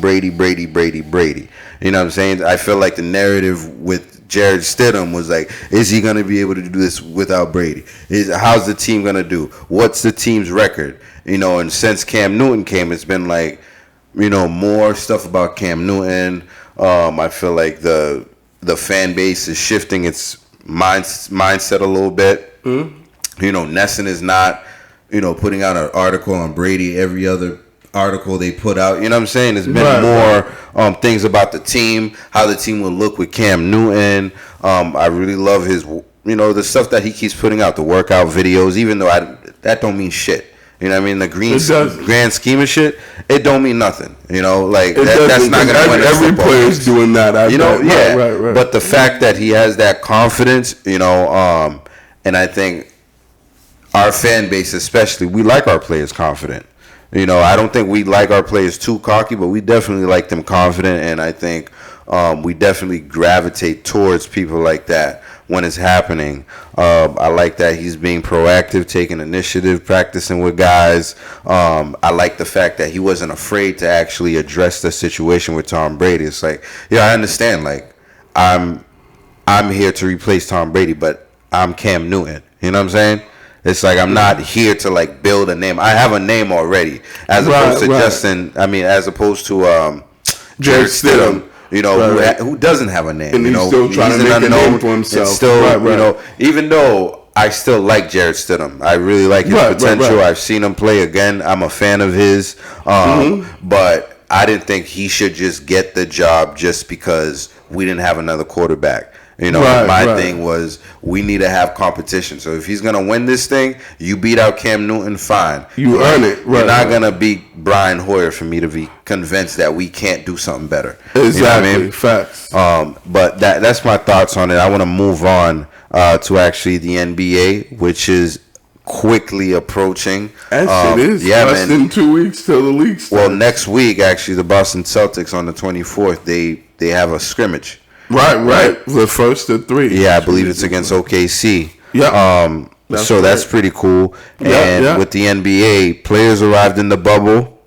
know what I'm saying? I feel like the narrative with Jared Stidham was like, is he gonna be able to do this without Brady? How's the team gonna do? What's the team's record? And since Cam Newton came, it's been like, more stuff about Cam Newton. I feel like the fan base is shifting its mindset a little bit. Nesson is not, putting out an article on Brady every other article they put out. You know what I'm saying? There's been more things about the team, how the team will look with Cam Newton. I really love his, the stuff that he keeps putting out, the workout videos, even though that don't mean shit. You know what I mean? The doesn't. grand scheme of shit, it don't mean nothing. You know, like It that's doesn't, not gonna win. every player's doing that. You know, yeah. Right. But the fact that he has that confidence, you know, and I think our fan base, especially, we like our players confident. You know, I don't think we like our players too cocky, but we definitely like them confident, and I think we definitely gravitate towards people like that when it's happening. I like that he's being proactive, taking initiative, practicing with guys. I like the fact that he wasn't afraid to actually address the situation with Tom Brady. It's like, yeah, I understand. Like, I'm here to replace Tom Brady, but I'm Cam Newton. You know what I'm saying? It's like I'm not here to like build a name. I have a name already, as opposed to Justin. I mean, as opposed to Jared Stidham. You know, who doesn't have a name. And you he's know, still trying to make a name for himself. It's still, you know, even though I still like Jared Stidham, I really like his potential. I've seen him play again. I'm a fan of his, but I didn't think he should just get the job just because we didn't have another quarterback. You know, my thing was we need to have competition. So if he's gonna win this thing, you beat out Cam Newton, fine. You earn it. You're not gonna beat Brian Hoyer for me to be convinced that we can't do something better. Exactly. You know what I mean? Facts. But that's my thoughts on it. I want to move on to actually the NBA, which is quickly approaching. That shit is less than 2 weeks till the league starts. Well, next week, actually, the Boston Celtics on the 24th, they have a scrimmage. Right. The first of 3. Yeah, I believe it's against OKC. Yeah. That's pretty cool. And with the NBA, players arrived in the bubble.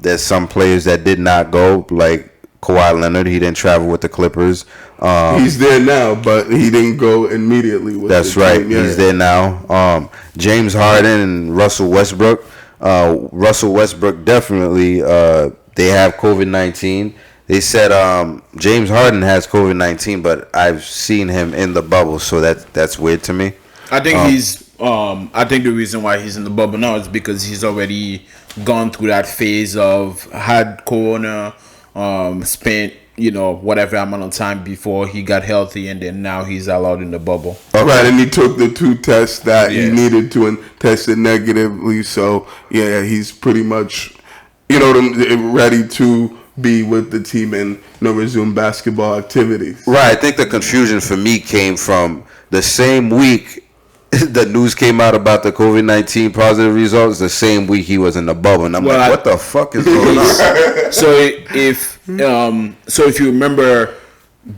There's some players that did not go, like Kawhi Leonard. He didn't travel with the Clippers. He's there now, but he didn't go immediately with That's the right. team. Yeah. He's there now. James Harden and Russell Westbrook. Russell Westbrook definitely, they have COVID-19. They said James Harden has COVID-19, but I've seen him in the bubble, so that's weird to me. I think I think the reason why he's in the bubble now is because he's already gone through that phase of had corona, spent whatever amount of time before he got healthy, and then now he's allowed in the bubble. Okay. Right, and he took the 2 tests that he needed to and tested negatively. So yeah, he's pretty much ready to be with the team and resume basketball activities. Right. I think the confusion for me came from the same week the news came out about the COVID-19 positive results. The same week he was in the bubble, and I'm like, what the fuck is going on? So if you remember,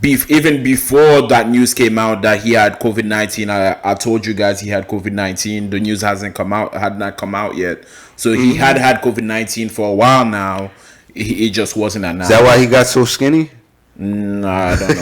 even before that news came out that he had COVID-19, I told you guys he had COVID-19. The news had not come out yet. So he had COVID-19 for a while now. It just wasn't announced. Is that why he got so skinny? No, I don't know.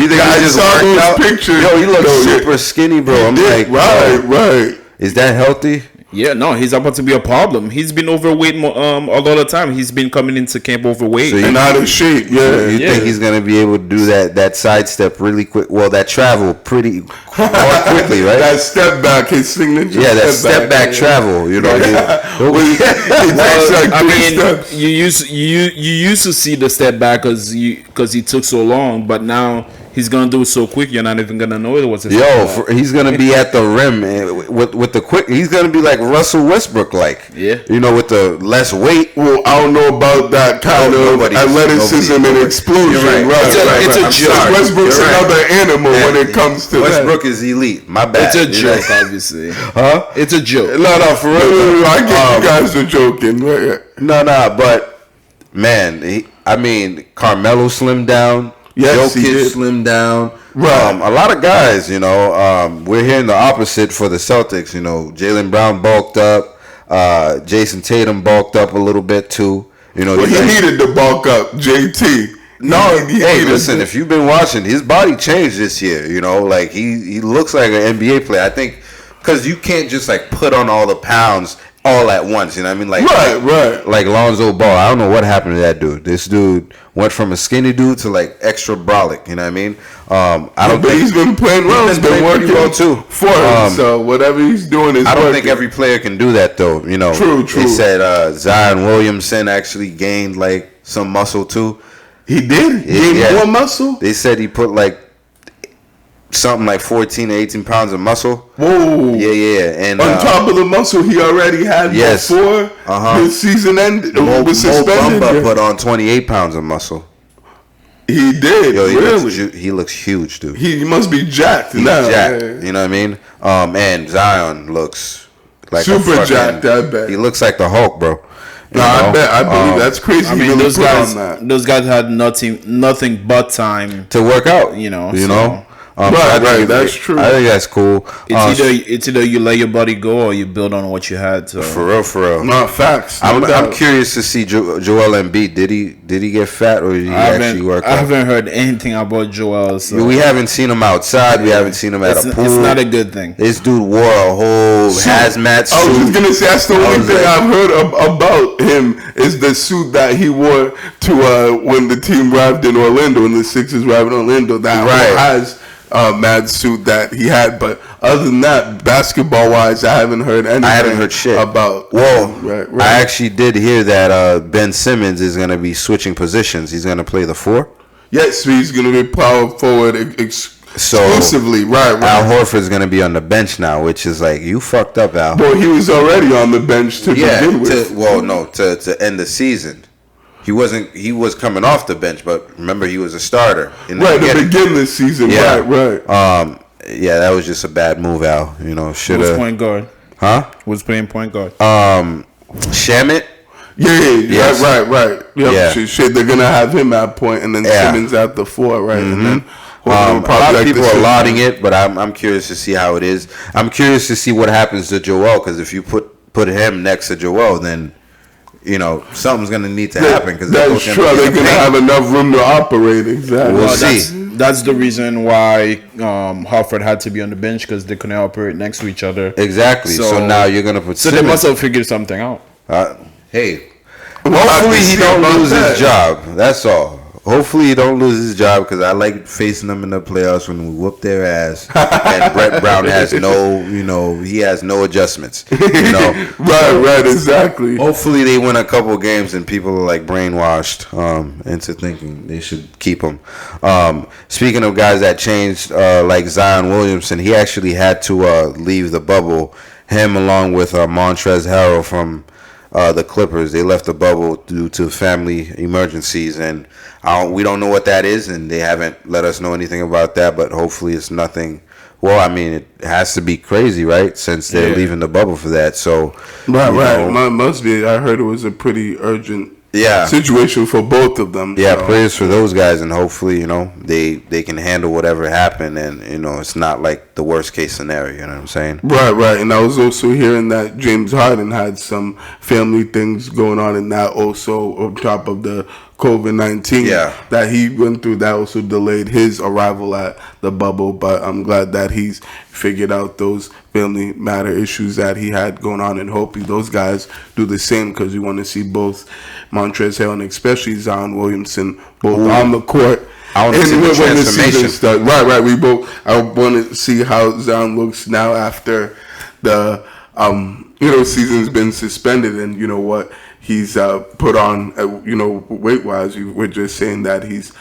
You think I just saw those pictures? Yo, he looks super skinny, bro. I'm like, right. Is that healthy? Yeah, no, he's about to be a problem. He's been overweight a lot of the time. He's been coming into camp overweight. So and out of shape, yeah. You think he's going to be able to do that sidestep really quick? Well, that travel pretty more quickly, right? That step back, his signature. Yeah, that step back travel, you know. You used to see the step back because he took so long, but now he's gonna do it so quick you're not even gonna know it was. He's gonna be at the rim with the quick. He's gonna be like Russell Westbrook, with the less weight. Well, I don't know about that kind of athleticism and explosion. Right. It's a joke. Westbrook's another animal when it comes to Westbrook is elite. My bad. It's a joke, obviously. Huh? It's a joke. No, for real. I get you guys are joking. No, but man, Carmelo slimmed down. Yes, Jokic slimmed down. Right. A lot of guys, we're hearing the opposite for the Celtics. Jaylen Brown bulked up. Jason Tatum bulked up a little bit too. He needed to bulk up. JT. Listen, if you've been watching, his body changed this year. He looks like an NBA player. I think because you can't just put on all the pounds all at once, you know what I mean? Right. Like Lonzo Ball. I don't know what happened to that dude. This dude went from a skinny dude to extra brolic, you know what I mean? But he's been playing well. He's been working well too for him. So whatever he's doing is I don't think every player can do that though, True. They said Zion Williamson actually gained some muscle too. He did? Gained more muscle? They said he put something like 14 to 18 pounds of muscle. Whoa. Yeah. And on top of the muscle he already had before his season ended. Mo suspended. Bamba put on 28 pounds of muscle. He did. Yo, really? He looks huge, dude. He must be jacked. He's jacked. You know what I mean? And Zion looks like super jacked. I bet he looks like the Hulk, bro. I believe that's crazy. I mean, those guys had nothing but time to work out. You know. Right. That's true. I think that's cool. It's either you let your body go or you build on what you had. So. For real. No, facts. I'm curious to see Joel Embiid. Did he get fat or did he actually work out? I haven't heard anything about Joel. So. We haven't seen him outside. We haven't seen him at a pool. It's not a good thing. This dude wore a whole hazmat suit. I was just gonna say that's the only thing I've heard about him is the suit that he wore to when the team arrived in Orlando, when the Sixers arrived in Orlando. That has mad suit that he had, but other than that, basketball wise, I haven't heard anything. I haven't heard shit about. Well, I actually did hear that Ben Simmons is going to be switching positions. He's going to play the 4. Yes, so he's going to be power forward exclusively. Right. Al Horford's going to be on the bench now, which is like, you fucked up, Al. Well, he was already on the bench to begin with. To end the season. He was coming off the bench, but remember he was a starter. To begin the season. Yeah. Right. Yeah, that was just a bad move, Al. You know, should have. Who's point guard? Huh? Who's playing point guard? Shamit. Yeah. Right. Yep. Yeah. They're gonna have him at point, and then Simmons at the 4, right? Mm-hmm. And then a lot of people are lauding it, but I'm curious to see how it is. I'm curious to see what happens to Joel, because if you put him next to Joel, then something's gonna need to happen. Because that's true. They're gonna have enough room to operate. Exactly. We'll see. That's the reason why Horford had to be on the bench, because they couldn't operate next to each other. Exactly. So now you're gonna put. So they must have figured something out. Hey, hopefully he don't lose his job. That's all. Hopefully he don't lose his job, because I like facing them in the playoffs when we whoop their ass and Brett Brown has he has no adjustments. Right, exactly. Hopefully they win a couple games and people are like brainwashed into thinking they should keep him. Speaking of guys that changed, like Zion Williamson, he actually had to leave the bubble. Him along with Montrezl Harrell from the Clippers, they left the bubble due to family emergencies, and we don't know what that is, and they haven't let us know anything about that, but hopefully it's nothing. Well, I mean, it has to be crazy, right? Since they're leaving the bubble for that. So right. Must be. I heard it was a pretty urgent situation for both of them. Yeah, prayers for those guys, and hopefully, they can handle whatever happened, and it's not like the worst case scenario. You know what I'm saying? Right. And I was also hearing that James Harden had some family things going on, and that also on top of the COVID-19 that he went through, that also delayed his arrival at the bubble. But I'm glad that he's figured out those family matter issues that he had going on, and hopefully those guys do the same, because we want to see both Montrezl Harrell and especially Zion Williamson both on the court. I want to see the transformation. Right. I want to see how Zion looks now after the season's been suspended, and what he's put on, weight-wise. We're just saying that he's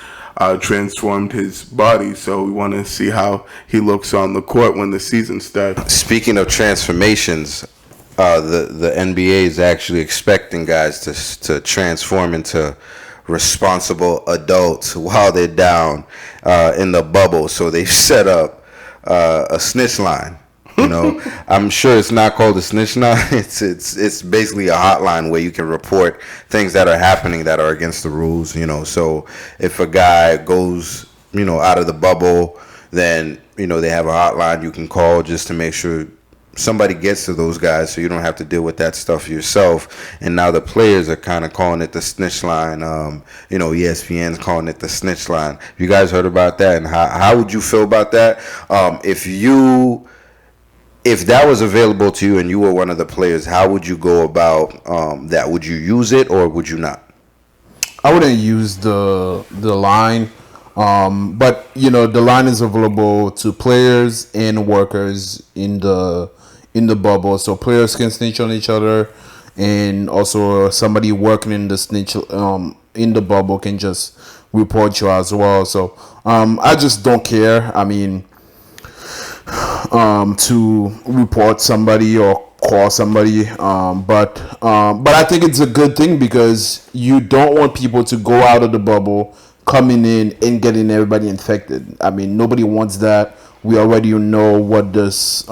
transformed his body, so we want to see how he looks on the court when the season starts. Speaking of transformations, the NBA is actually expecting guys to transform into responsible adults while they're down in the bubble. So they've set up a snitch line. I'm sure it's not called a snitch line. It's basically a hotline where you can report things that are happening that are against the rules. So if a guy goes out of the bubble, then they have a hotline you can call just to make sure somebody gets to those guys, so you don't have to deal with that stuff yourself. And now the players are kind of calling it the snitch line. ESPN's calling it the snitch line. You guys heard about that? And how would you feel about that? If that was available to you and you were one of the players, how would you go about that? Would you use it or would you not? I wouldn't use the line, but the line is available to players and workers in the bubble, so players can snitch on each other, and also somebody working in the snitch in the bubble can just report you as well. So I just don't care. I mean, to report somebody or call somebody. But I think it's a good thing because you don't want people to go out of the bubble, coming in and getting everybody infected. I mean, nobody wants that. We already know what this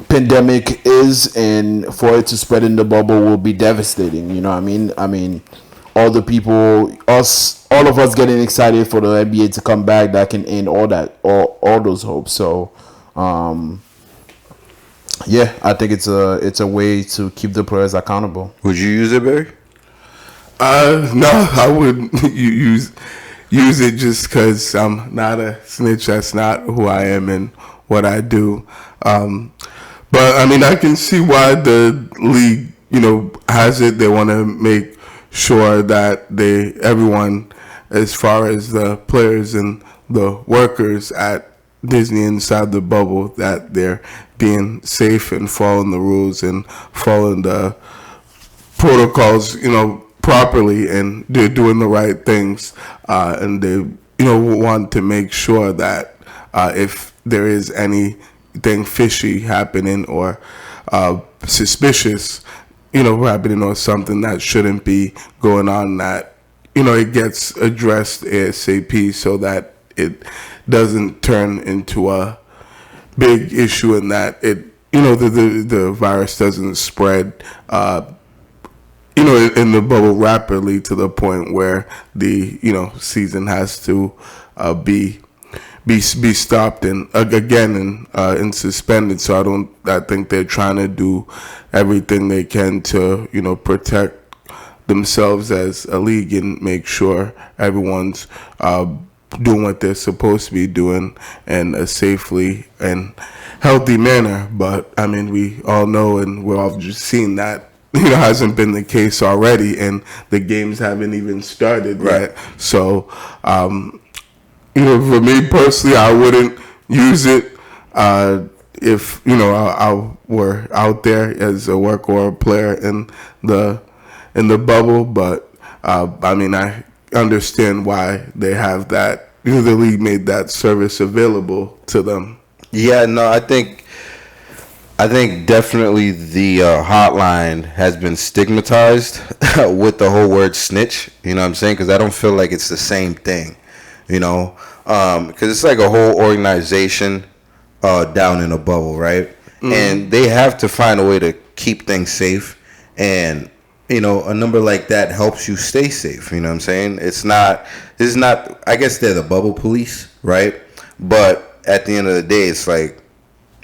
pandemic is, and for it to spread in the bubble will be devastating. You know what I mean? I mean, all the people, all of us getting excited for the NBA to come back, that can end all those hopes. So, yeah, I think it's a way to keep the players accountable. Would you use it, Barry? No, I wouldn't use it just because I'm not a snitch. That's not who I am and what I do. But I mean, I can see why the league, has it. They want to make sure that everyone, as far as the players and the workers at Disney inside the bubble, that they're being safe and following the rules and following the protocols, properly, and they're doing the right things, and they, want to make sure that if there is anything fishy happening or suspicious, happening or something that shouldn't be going on, that it gets addressed ASAP so that it doesn't turn into a big issue, and that it the virus doesn't spread in the bubble rapidly to the point where the season has to be stopped and again and suspended. So I think they're trying to do everything they can to protect themselves as a league and make sure everyone's doing what they're supposed to be doing in a safely and healthy manner. But I mean, we all know, and we're all just seen that hasn't been the case already, and the games haven't even started yet. So for me personally, I wouldn't use it if I were out there as a worker or a player in the bubble. But I mean, I understand why they have that. The league made that service available to them. Yeah, no, I think definitely the hotline has been stigmatized with the whole word snitch. You know what I'm saying? Because I don't feel like it's the same thing. Because it's like a whole organization down in a bubble, right? Mm-hmm. And they have to find a way to keep things safe. And, a number like that helps you stay safe. You know what I'm saying? It's not, I guess they're the bubble police, right? But at the end of the day,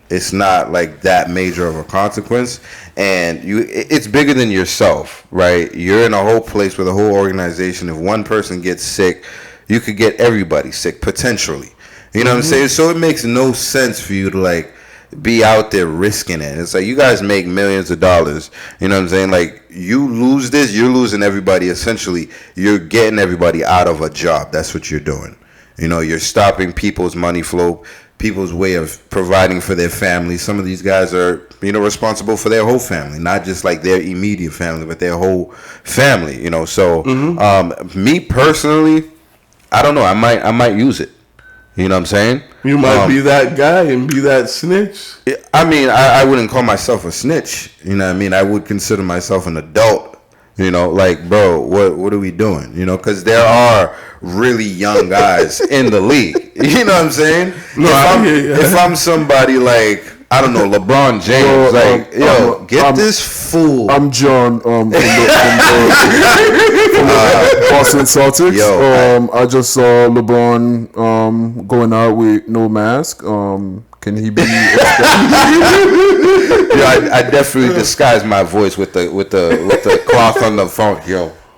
it's not like that major of a consequence. And it's bigger than yourself, right? You're in a whole place with a whole organization. If one person gets sick, you could get everybody sick potentially. You know what I'm saying? So it makes no sense for you to be out there risking it. It's like you guys make millions of dollars. You know what I'm saying? Like, you lose this, you're losing everybody. Essentially, you're getting everybody out of a job. That's what you're doing. You're stopping people's money flow, people's way of providing for their family. Some of these guys are, responsible for their whole family, not just like their immediate family, but their whole family. So me personally, I don't know. I might use it. You know what I'm saying? You might be that guy and be that snitch. I mean, I wouldn't call myself a snitch. You know what I mean? I would consider myself an adult. Bro, what are we doing? Because there are really young guys in the league. You know what I'm saying? No, if I'm somebody like, I don't know, LeBron James, get this fool. I'm John from the Boston Celtics. I just saw LeBron going out with no mask. Can he be? I definitely disguise my voice with the cloth on the phone.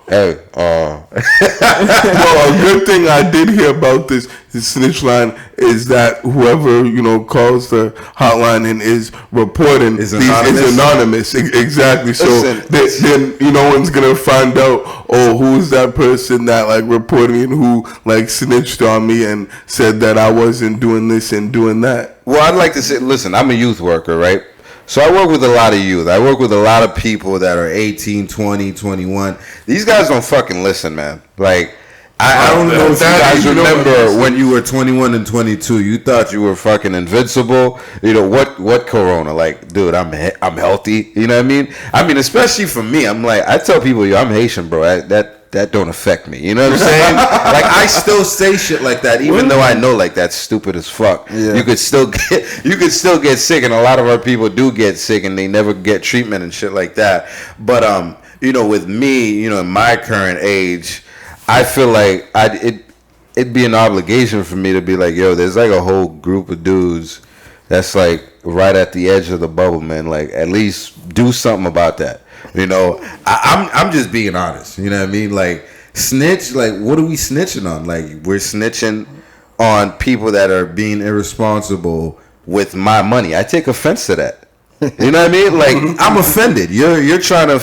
Hey, well, a good thing I did hear about this snitch line is that whoever calls the hotline and is reporting is anonymous. Exactly. So then no one's gonna find out. Oh, who's that person that reporting who snitched on me and said that I wasn't doing this and doing that. Well, I'd like to say, listen, I'm a youth worker, right? So I work with a lot of youth. I work with a lot of people that are 18, 20, 21. These guys don't fucking listen, man. I don't know if you that- guys you know what remember this when you were 21 and 22, you thought you were fucking invincible. You know what Corona? Like, dude, I'm healthy. You know what I mean? Especially for me, I'm like, I tell people, yo, I'm Haitian, bro. That don't affect me. You know what I'm saying? Like, I still say shit like that, even though I know like that's stupid as fuck. Yeah. You could still get sick, and a lot of our people do get sick, and they never get treatment and shit like that. But you know, with me, you know, in my current age, I feel like it'd be an obligation for me to be like, yo, there's like a whole group of dudes that's like right at the edge of the bubble, man. Like, at least do something about that. You know, I'm just being honest. You know what I mean? Like, snitch. Like, what are we snitching on? Like, we're snitching on people that are being irresponsible with my money. I take offense to that. You know what I mean? Like, I'm offended. You're trying to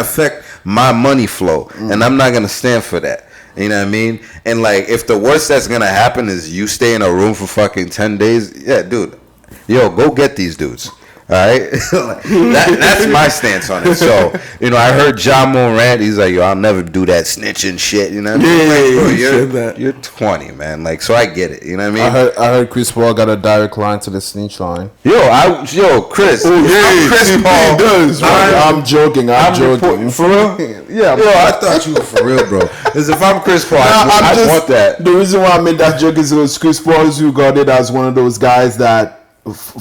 affect my money flow, and I'm not gonna stand for that. You know what I mean? And like, if the worst that's gonna happen is you stay in a room for fucking 10 days, yeah, dude, yo, go get these dudes. All right, that's my stance on it. So, you know, I heard John rant. He's like, yo, I'll never do that snitching shit. You know what I mean? Like, bro, you're 20, man. Like, so I get it. You know what I mean? I heard Chris Paul got a direct line to the Snitch line. Chris. Chris Paul does. Right? I'm joking. I'm joking. For real? Yeah. Yo, I thought you were for real, bro. Because if I'm Chris Paul, I want that. The reason why I made that joke is because Chris Paul is regarded as one of those guys that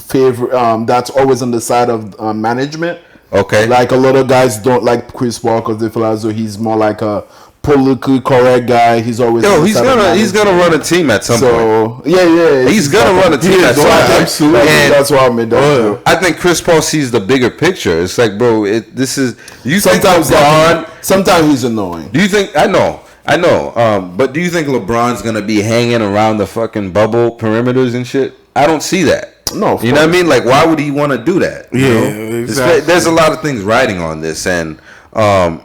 favor that's always on the side of management. Okay. Like, a lot of guys don't like Chris Paul because they feel as though he's more like a politically correct guy. He's always he's gonna run a team at some point. So yeah, He's gonna run a team at some point. Absolutely, And that's why I made that joke. I think Chris Paul sees the bigger picture. It's like, bro, this is you. Sometimes think LeBron? Sometimes he's annoying. Do you think? I know. But do you think LeBron's gonna be hanging around the fucking bubble perimeters and shit? I don't see that. No, you know what I mean? Like, why would he want to do that? You know? Exactly. There's a lot of things riding on this, and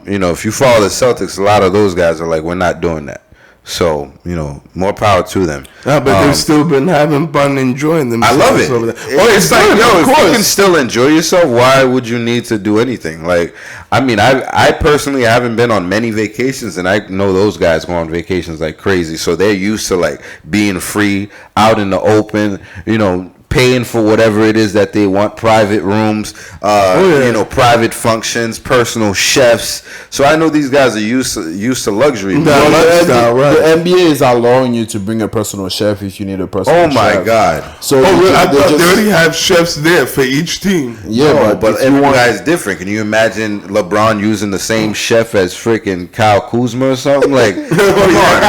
you know, if you follow the Celtics, a lot of those guys are like, we're not doing that. So, you know, more power to them. Yeah, but they've still been having fun, enjoying I themselves. love it. Over there. It's like, yo, if you can still enjoy yourself, why would you need to do anything? Like, I mean, I personally haven't been on many vacations, and I know those guys go on vacations like crazy. So they're used to like being free, out in the open, you know, paying for whatever it is that they want, private rooms, you know, private functions, personal chefs. So I know these guys are used to luxury. The NBA is allowing you to bring a personal chef if you need a personal chef. Oh my God! So really? I thought they already have chefs there for each team. Yeah, no, but every guy's different. Can you imagine LeBron using the same chef as freaking Kyle Kuzma or something? Like, come on.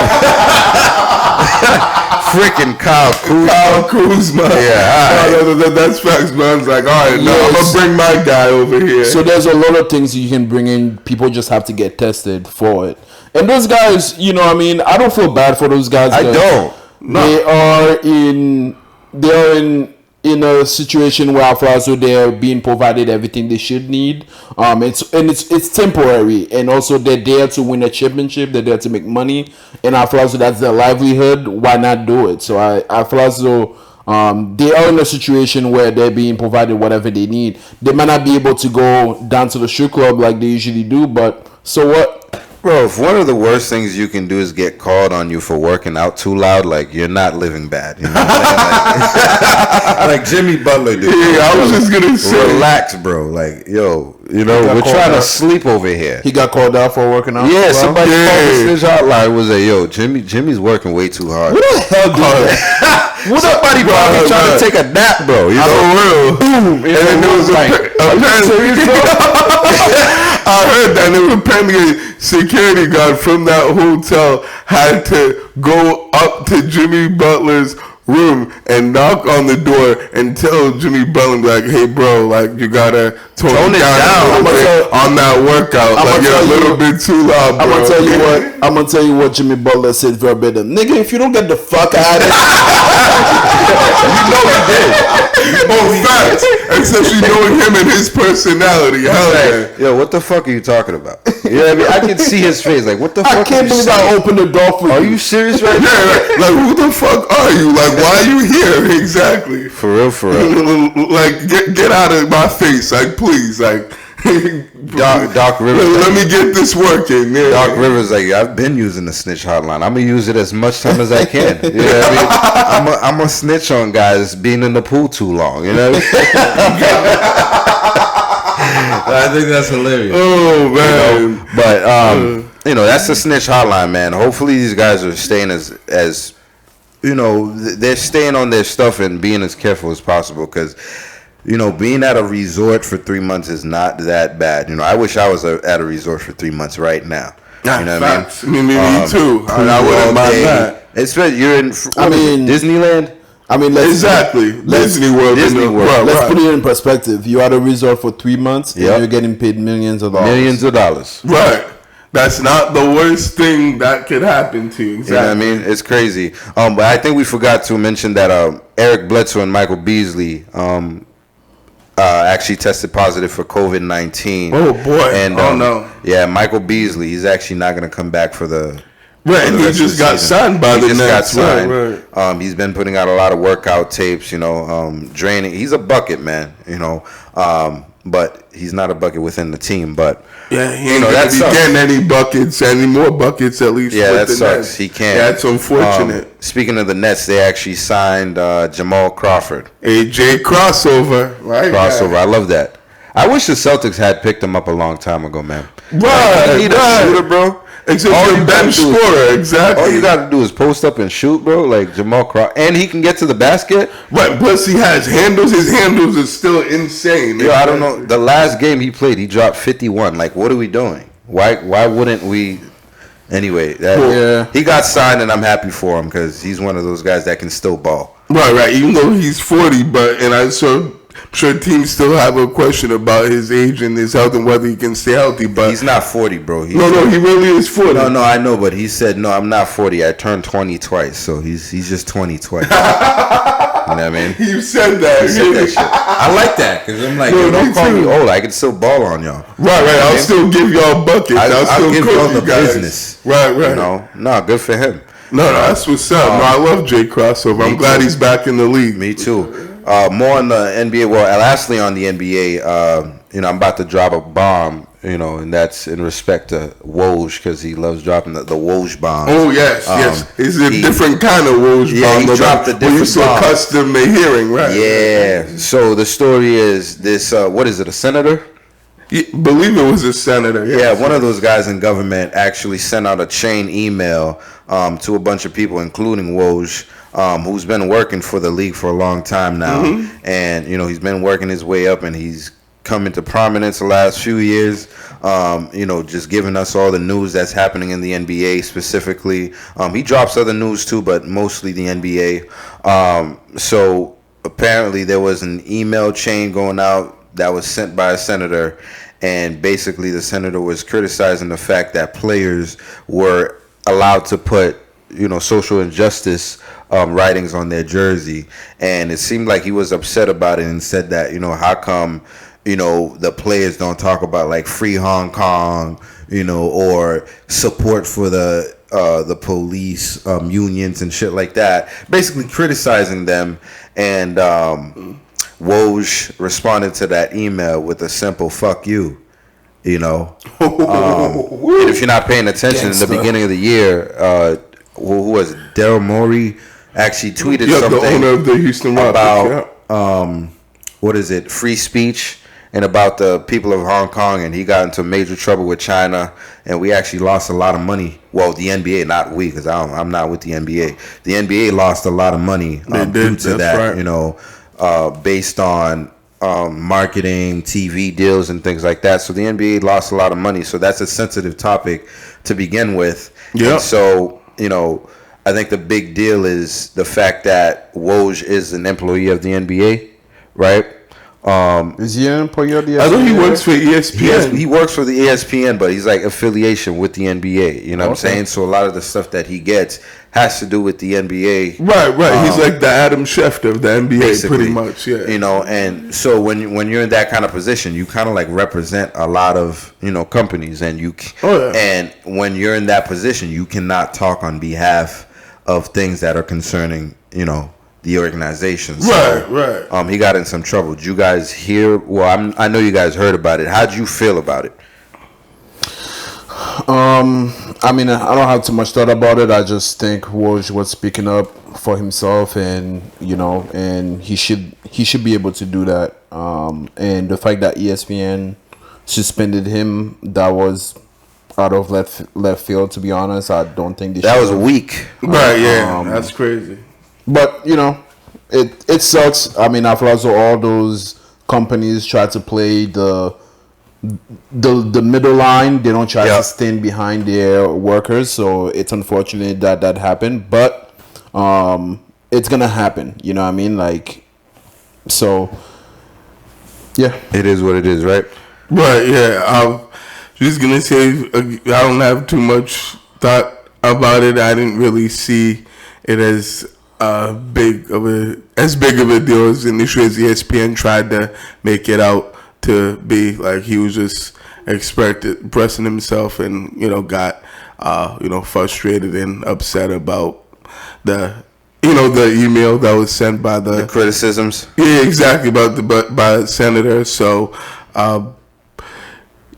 Freaking Kyle Kuzma. Yeah, that's facts, man. It's like, all right, now I'm gonna bring my guy over here. So there's a lot of things you can bring in. People just have to get tested for it. And those guys, you know, I mean, I don't feel bad for those guys. I don't. No. They are in a situation where I feel as though they're being provided everything they should need. It's temporary, and also they're there to win a championship. They're there to make money, and I feel as though that's their livelihood. Why not do it? So I feel as though they are in a situation where they're being provided whatever they need. They might not be able to go down to the strip club like they usually do, but so what? Bro, if one of the worst things you can do is get called on you for working out too loud, like, you're not living bad. You know what I'm saying? Like Jimmy Butler did. Yeah, I was just gonna say, relax, bro. Like, yo, you know, we're trying to sleep over here. He got called out for working out. Yeah, somebody called the Snitch hotline. Was like, yo, Jimmy's working way too hard. What the hell did that? Somebody probably trying to take a nap, bro. You know, boom, and then it was like, I heard that it was apparently a security guard from that hotel had to go up to Jimmy Butler's room and knock on the door and tell Jimmy Butler, like, hey, bro, like, you gotta tone it down on that workout. Like, you're a little bit too loud, bro. I'm gonna tell you what Jimmy Butler said verbatim. Nigga, if you don't get the fuck out of here. You know he did. Oh, facts. Especially knowing him and his personality. Hell yeah. Yo, what the fuck are you talking about? You know what I mean? I can see his face. Like, what the fuck? I can't believe I opened the door for you. Are you serious right now? Yeah, like, who the fuck are you? Like, why are you here? Exactly. For real. Like, get out of my face. Like, please. Like, Doc Rivers. Let me get this working. Yeah. Doc Rivers like, I've been using the snitch hotline. I'm gonna use it as much time as I can. You know what I mean? I'm a snitch on guys being in the pool too long. You know what I think that's hilarious. Oh man! You know? But that's the snitch hotline, man. Hopefully these guys are staying as they're staying on their stuff and being as careful as possible because. Being at a resort for 3 months is not that bad. I wish I was at a resort for 3 months right now. You know what I mean? Me too. I wouldn't mind that. Especially you're in Disneyland. Exactly. Disney World. Let's put it in perspective. You're at a resort for 3 months and you're getting paid millions of dollars. Millions of dollars. Right. That's not the worst thing that could happen to you. Exactly. You know what I mean? It's crazy. But I think we forgot to mention that Eric Bledsoe and Michael Beasley actually tested positive for COVID-19. Oh boy! And no! Yeah, Michael Beasley. He's actually not going to come back for the. Right, and he just got signed by the Nets. Right. He's been putting out a lot of workout tapes. Draining. He's a bucket, man. But he's not a bucket within the team. But yeah, he ain't gonna be getting any more buckets at least. Yeah, that sucks. He can't. Yeah, that's unfortunate. Speaking of the Nets, they actually signed Jamal Crawford. AJ crossover, right? Crossover. I love that. I wish the Celtics had picked him up a long time ago, man. Right, you need a shooter, bro. Except you're a bench scorer, exactly. All you got to do is post up and shoot, bro. Like Jamal Crawford, and he can get to the basket. Right. Plus, he has handles. His handles are still insane. Yo, I don't know. The last game he played, he dropped 51. Like, what are we doing? Why wouldn't we? Anyway, he got signed, and I'm happy for him because he's one of those guys that can still ball. Right. Even though he's 40, I'm sure teams still have a question about his age and his health and whether he can stay healthy. But he's not 40, bro. No, he really is 40. No, I know, but he said, no, I'm not 40. I turned 20 twice, so he's just 20 twice. You know what I mean? You said that. He said that shit. I like that because I'm like, don't call me old. I can still ball on y'all. Right. I'll still give y'all buckets. I'll give y'all the business. Right. No, good for him. No, that's what's up. I love Jay Crossover. I'm glad he's back in the league. Me too. More on the NBA. Well, lastly on the NBA, I'm about to drop a bomb, and that's in respect to Woj because he loves dropping the Woj bomb. Oh, yes. It's a different kind of Woj bomb. Yeah, he dropped a different bomb. We're accustomed to hearing, right? Yeah. So the story is this, what is it, a senator? Yeah, believe it was a senator. Yeah, one of those guys in government actually sent out a chain email to a bunch of people, including Woj, who's been working for the league for a long time now. Mm-hmm. And, he's been working his way up and he's come into prominence the last few years, just giving us all the news that's happening in the NBA specifically. He drops other news too, but mostly the NBA. So apparently there was an email chain going out that was sent by a senator, and basically the senator was criticizing the fact that players were allowed to put social injustice writings on their jersey, and it seemed like he was upset about it and said that how come the players don't talk about like free Hong Kong, or support for the police unions and shit like that, basically criticizing them. And Woj responded to that email with a simple "fuck you," And if you're not paying attention, in the beginning of the year, who was it? Daryl Morey actually tweeted something the owner of the Houston Rockets, about free speech and about the people of Hong Kong, and he got into major trouble with China, and we actually lost a lot of money. Well, the NBA, not we, because I'm not with the NBA. The NBA lost a lot of money due to that, right. Based on marketing, TV deals, and things like that. So the NBA lost a lot of money. So that's a sensitive topic to begin with. Yeah. So I think the big deal is the fact that Woj is an employee of the NBA, right? Is he an employee of the NBA? I think he works for ESPN. He works for the ESPN, but he's like affiliation with the NBA. You know what I'm saying? So a lot of the stuff that he gets has to do with the NBA. Right. He's like the Adam Schefter of the NBA, pretty much. Yeah. And so when you're in that kind of position, you kind of like represent a lot of companies, and and when you're in that position, you cannot talk on behalf of things that are concerning the organization. So, Right. He got in some trouble. Did you guys hear? Well, I know you guys heard about it. How'd you feel about it? I mean, I don't have too much thought about it. I just think Woj was speaking up for himself, and and he should be able to do that. And the fact that ESPN suspended him, that was out of left field. To be honest, I don't think that was weak. Right? Yeah, that's crazy. But it sucks. I mean, after all those companies try to play the middle line, they don't try to stand behind their workers, so it's unfortunate that happened, but it's gonna happen, you know what I mean? Like, so yeah, it is what it is, right? Yeah, I'm just gonna say I don't have too much thought about it. I didn't really see it as big of a deal as an issue as ESPN tried to make it out to be. Like, he was just expressing himself, and got frustrated and upset about the email that was sent by the criticisms. Yeah, exactly, by Senator. So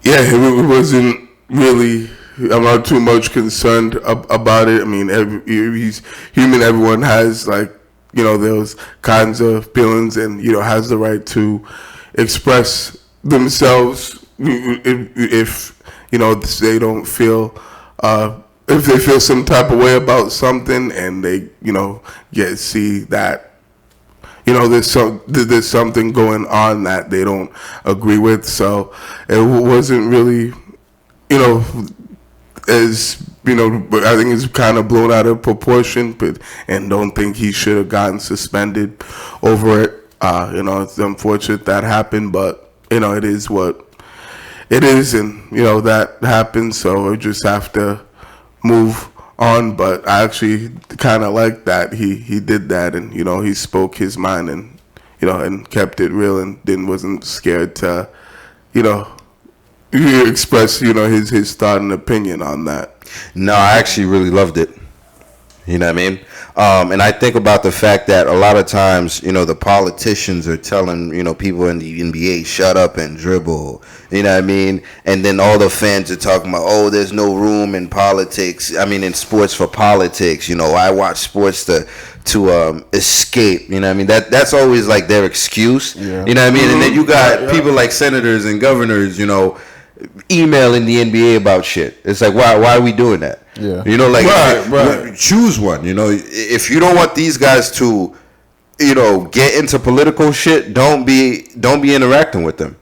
it wasn't really. I'm not too much concerned about it. I mean, he's human. Everyone has those kinds of feelings, and has the right to express themselves if they don't feel if they feel some type of way about something, and they see that there's something going on that they don't agree with. So it wasn't really but I think it's kind of blown out of proportion, and don't think he should have gotten suspended over it. It's unfortunate that happened, but it is what it is, and that happened, so we just have to move on. But I actually kind of like that he did that, and he spoke his mind, and and kept it real, and wasn't scared to express his thought and opinion on that. No, I actually really loved it. You know what I mean? And I think about the fact that a lot of times, the politicians are telling, people in the NBA, shut up and dribble. You know what I mean? And then all the fans are talking about, oh, there's no room in politics. I mean, in sports for politics. I watch sports to escape. You know what I mean? That's always like their excuse. Yeah. You know what I mean? And then you got people like senators and governors, emailing the NBA about shit. It's like, why are we doing that? Yeah. Right. Choose one. If you don't want these guys to, get into political shit, don't be interacting with them.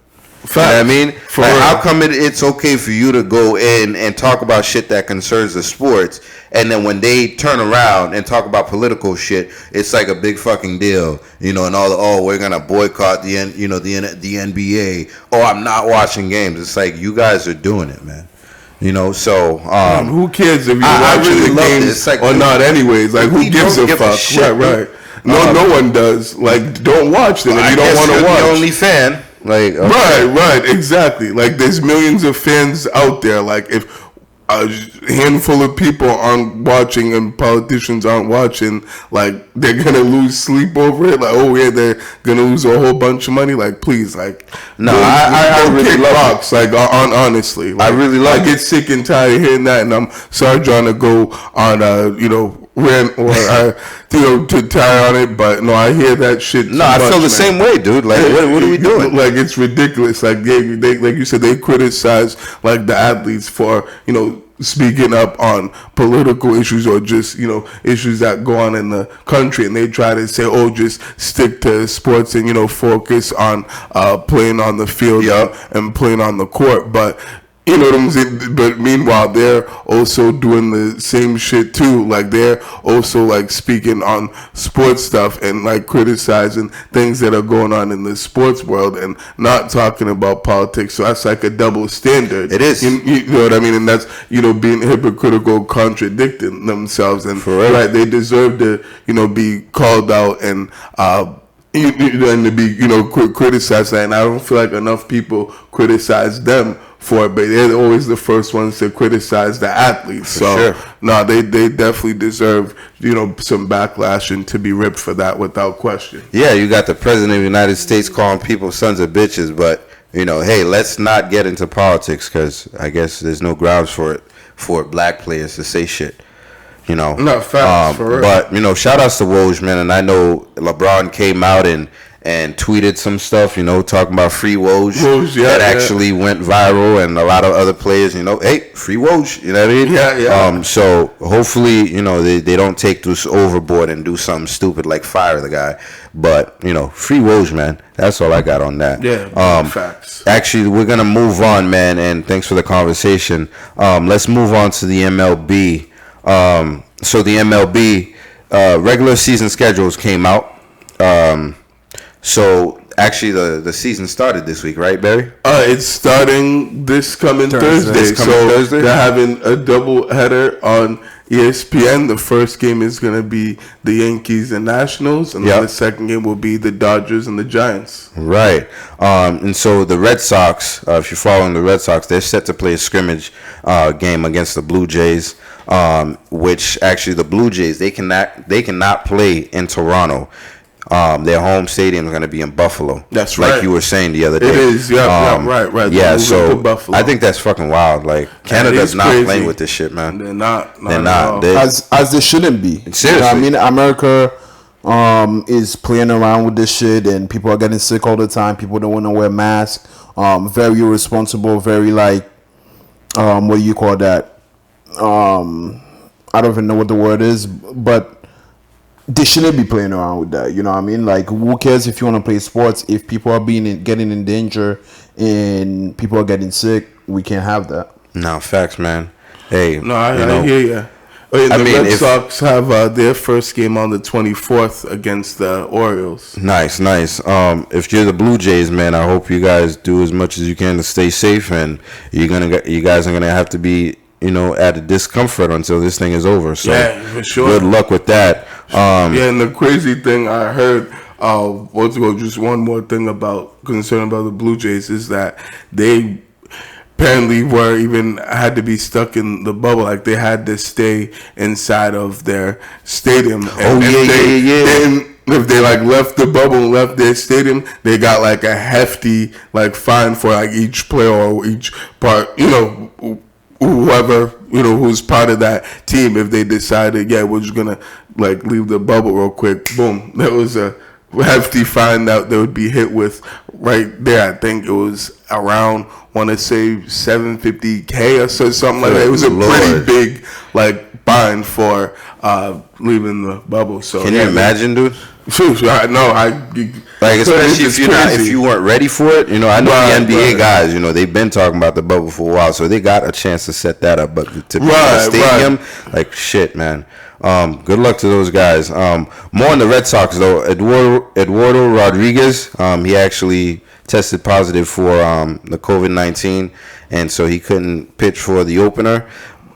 You know what I mean? How come it's okay for you to go in and talk about shit that concerns the sports, and then when they turn around and talk about political shit, it's like a big fucking deal, and we're gonna boycott the NBA. Oh, I'm not watching games. It's like, you guys are doing it, man. So who cares if you're watching really the games or not? Anyways, like, who gives a fuck? Right. No one does. Like, don't watch them if you don't want to watch. The only fan. Like, okay. Right, exactly. Like, there's millions of fans out there. Like, if a handful of people aren't watching and politicians aren't watching, like, they're gonna lose sleep over it. Like, oh yeah, they're gonna lose a whole bunch of money. Like, please, like, no, I really love it. Like, honestly, like, I really love. I get sick and tired of hearing that, and I'm sorry trying to go on rant or to tie on it, but no, I hear that shit. No, I feel the same way, dude. Like, what are we doing? Like, it's ridiculous. Like, they like you said, they criticize like the athletes for speaking up on political issues or just issues that go on in the country, and they try to say, oh, just stick to sports and focus on playing on the field and playing on the court, but. You know what I'm saying? But meanwhile, they're also doing the same shit too. Like, they're also like speaking on sports stuff and like criticizing things that are going on in the sports world and not talking about politics. So that's like a double standard. It is. You know what I mean? And that's being hypocritical, contradicting themselves. And right, they deserve to be called out and to be criticized, and I don't feel like enough people criticize them for it, but they're always the first ones to criticize the athletes. So no, they definitely deserve, some backlash and to be ripped for that without question. Yeah, you got the president of the United States calling people sons of bitches, but hey, let's not get into politics because I guess there's no grounds for black players to say shit. No, facts, for real. But shout outs to Woj, man, and I know LeBron came out and tweeted some stuff, talking about free Woj. That actually went viral, and a lot of other players, hey, free Woj, you know what I mean? Yeah. So hopefully, they don't take this overboard and do something stupid like fire the guy. But, free Woj, man. That's all I got on that. Yeah, facts. Actually, we're going to move on, man, and thanks for the conversation. Let's move on to the MLB. So the MLB regular season schedules came out. So actually, the season started this week, right, Barry? It's starting this coming Thursday. They're having a double header on ESPN. The first game is going to be the Yankees and Nationals, and then the second game will be the Dodgers and the Giants. Right. And so the Red Sox, if you're following the Red Sox, they're set to play a scrimmage game against the Blue Jays. Which actually the Blue Jays they cannot play in Toronto. Their home stadium is going to be in Buffalo. That's right. Like you were saying the other day. It is. Right. Yeah. So I think that's fucking wild. Like Canada's not playing with this shit, man. They're not. They're not. As they shouldn't be. Seriously. America is playing around with this shit, and people are getting sick all the time. People don't want to wear masks. Very irresponsible. Very what do you call that? I don't even know what the word is, but they shouldn't be playing around with that. You know what I mean? Like, who cares if you want to play sports? If people are getting in danger and people are getting sick, we can't have that. No, facts, man. Hey, no, I hear you. The Red Sox have their first game on the 24th against the Orioles. Nice. If you're the Blue Jays, man, I hope you guys do as much as you can to stay safe, and you guys are gonna have to be at a discomfort until this thing is over. So yeah, for sure. Good luck with that. And the crazy thing I heard, just one more thing concern about the Blue Jays is that they apparently had to be stuck in the bubble. Like they had to stay inside of their stadium. If they left the bubble and left their stadium, they got a hefty fine for each player or each part, whoever who's part of that team. If they decided we're just gonna leave the bubble real quick, boom, there was a hefty fine that they would be hit with right there. I think it was around, want to say $750K or something like that. It was a pretty big fine for leaving the bubble. So can you imagine, dude? Especially if you weren't ready for it, I know the NBA guys, they've been talking about the bubble for a while, so they got a chance to set that up. But to be in the stadium, shit, man. Good luck to those guys. More on the Red Sox though. Eduardo Rodriguez, he actually tested positive for the COVID-19, and so he couldn't pitch for the opener.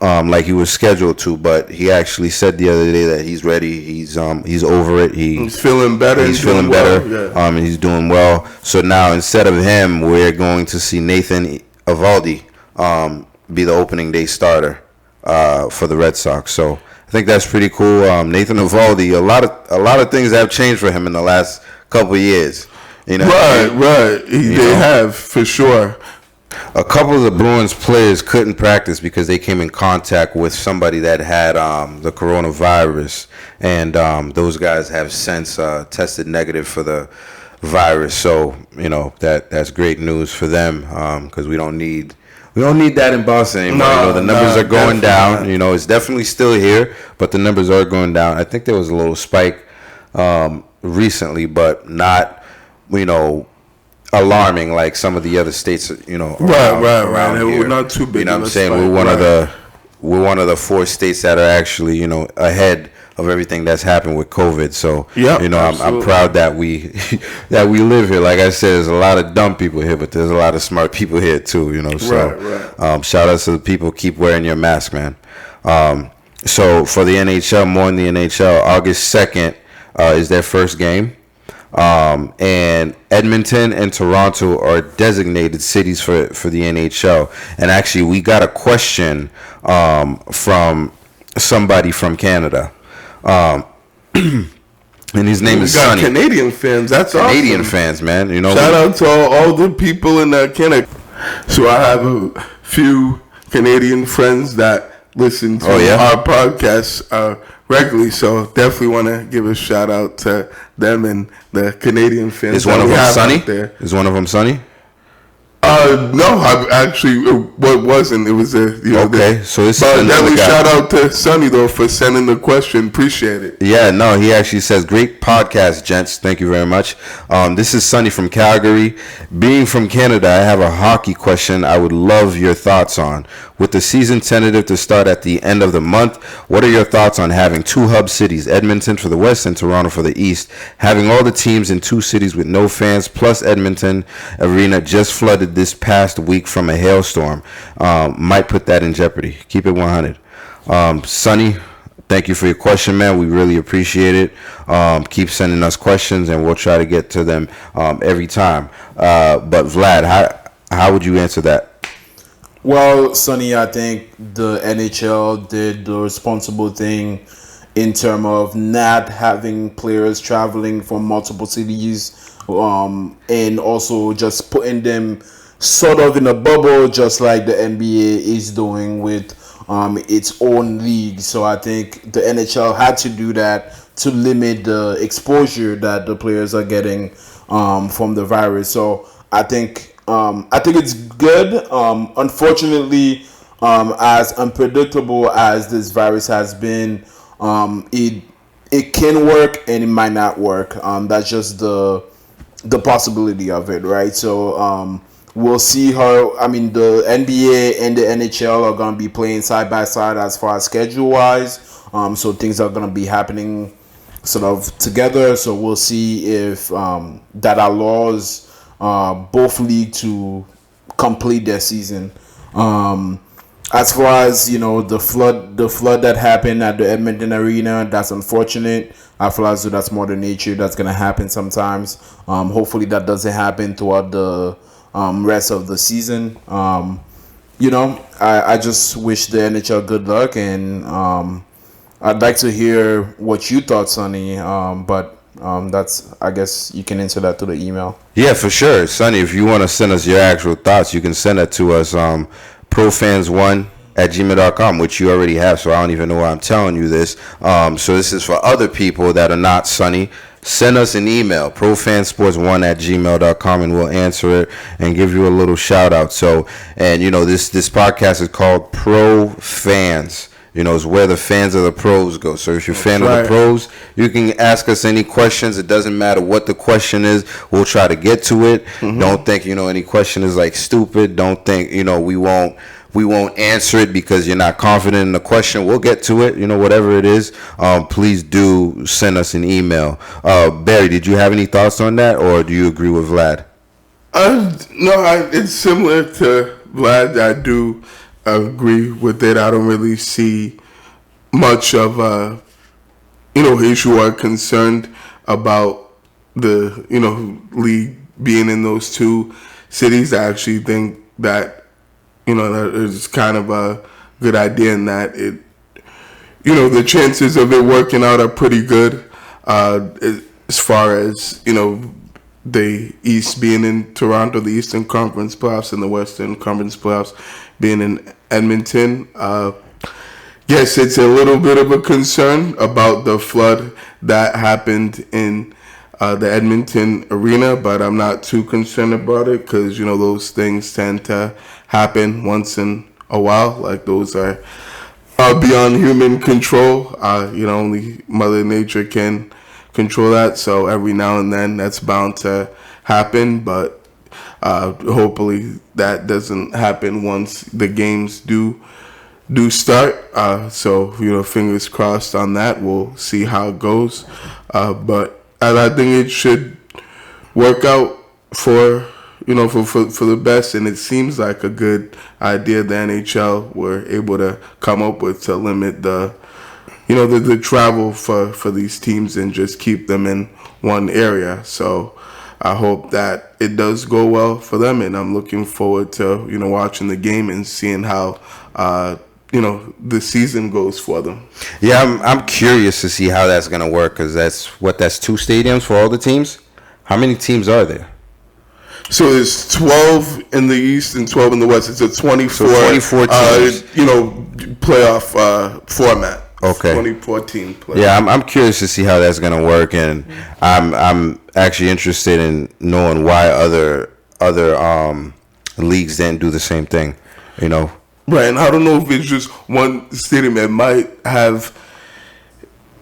Like he was scheduled to, but he actually said the other day that he's ready. He's over it. He's feeling better. He's feeling better. And he's doing well. So now instead of him, we're going to see Nathan Eovaldi be the opening day starter for the Red Sox. So I think that's pretty cool. Nathan Eovaldi. A lot of things have changed for him in the last couple of years. Right. They have for sure. A couple of the Bruins players couldn't practice because they came in contact with somebody that had the coronavirus, and those guys have since tested negative for the virus. So that's great news for them because we don't need that in Boston anymore. The numbers are going down. It's definitely still here, but the numbers are going down. I think there was a little spike recently, but not alarming like some of the other states, right. Around here. We're not too big. I'm saying we're one of the 4 states that are actually, ahead of everything that's happened with COVID. So, I'm proud that we live here. Like I said, there's a lot of dumb people here, but there's a lot of smart people here too. So, shout out to the people. Keep wearing your mask, man. So for the NHL, more in the NHL, August 2nd is their first game. And Edmonton and Toronto are designated cities for the NHL. And actually, we got a question from somebody from Canada. And his name is got Sonny. Canadian fans. That's Canadian awesome. fans, man. You know, Shout out to all the people in Canada. So I have a few Canadian friends that listen to our podcast regularly. So definitely want to give a shout out to them and the Canadian fans. Is one of them Sonny? Is one of them Sonny? No, I actually what wasn't. It was a So it's but another definitely guy. shout out to Sonny though for sending the question. Appreciate it. Yeah, no, he actually says, great podcast, gents. Thank you very much. This is Sonny from Calgary. Being from Canada, I have a hockey question I would love your thoughts on. With the season tentative to start at the end of the month, what are your thoughts on having two hub cities, Edmonton for the West and Toronto for the East? Having all the teams in two cities with no fans, plus Edmonton Arena just flooded this past week from a hailstorm, might put that in jeopardy. Keep it 100. Sonny, thank you for your question, man. We really appreciate it. Keep sending us questions, and we'll try to get to them every time. But Vlad, how would you answer that? Well, Sonny, I think the NHL did the responsible thing in terms of not having players traveling from multiple cities, and also just putting them sort of in a bubble, just like the NBA is doing with its own league. So I think the NHL had to do that to limit the exposure that the players are getting from the virus. So I think it's good. Unfortunately, as unpredictable as this virus has been, it can work and it might not work. That's just the possibility of it, right? So we'll see how. I mean, the NBA and the NHL are gonna be playing side by side as far as schedule wise. So things are gonna be happening sort of together. So we'll see if that allows both league to complete their season. As far as the flood that happened at the Edmonton Arena, that's unfortunate. I feel as though that's Mother Nature. That's gonna happen sometimes. Hopefully that doesn't happen throughout the rest of the season. I just wish the NHL good luck, and I'd like to hear what you thought, Sonny. But that's, I guess you can answer that through the email. Yeah, for sure. Sonny, if you want to send us your actual thoughts, you can send that to us, profans1@gmail.com, which you already have, so I don't even know why I'm telling you this. So this is for other people that are not Sonny. Send us an email, profansports1@gmail.com, and we'll answer it and give you a little shout out. So, and this podcast is called Pro Fans. It's where the fans of the pros go. So if you're a fan of the pros, you can ask us any questions. It doesn't matter what the question is. We'll try to get to it. Mm-hmm. Don't think, any question is like stupid. Don't think, we won't answer it because you're not confident in the question. We'll get to it, whatever it is. Please do send us an email. Barry, did you have any thoughts on that, or do you agree with Vlad? No, it's similar to Vlad. I do agree with it. I don't really see much of issue or concerned about the league being in those two cities. I actually think that that is kind of a good idea, in that it the chances of it working out are pretty good, as far as the East being in Toronto, the Eastern Conference playoffs, and the Western Conference playoffs being in Edmonton. Yes, it's a little bit of a concern about the flood that happened in the Edmonton Arena, but I'm not too concerned about it because, those things tend to happen once in a while. Like, those are beyond human control. Only Mother Nature can control that. So every now and then that's bound to happen, but hopefully that doesn't happen once the games do start. So fingers crossed on that. We'll see how it goes. But I think it should work out for the best, and it seems like a good idea the NHL were able to come up with to limit the travel for these teams and just keep them in one area. So I hope that it does go well for them, and I'm looking forward to watching the game and seeing how the season goes for them. Yeah, I'm curious to see how that's gonna work, because that's 2 stadiums for all the teams. How many teams are there? So there's 12 in the East and 12 in the West. It's a 24, 24 teams. Playoff format. Okay. 24 team playoff. Yeah, I'm curious to see how that's gonna work, and I'm actually interested in knowing why other leagues didn't do the same thing. Right, and I don't know if it's just one stadium. It might have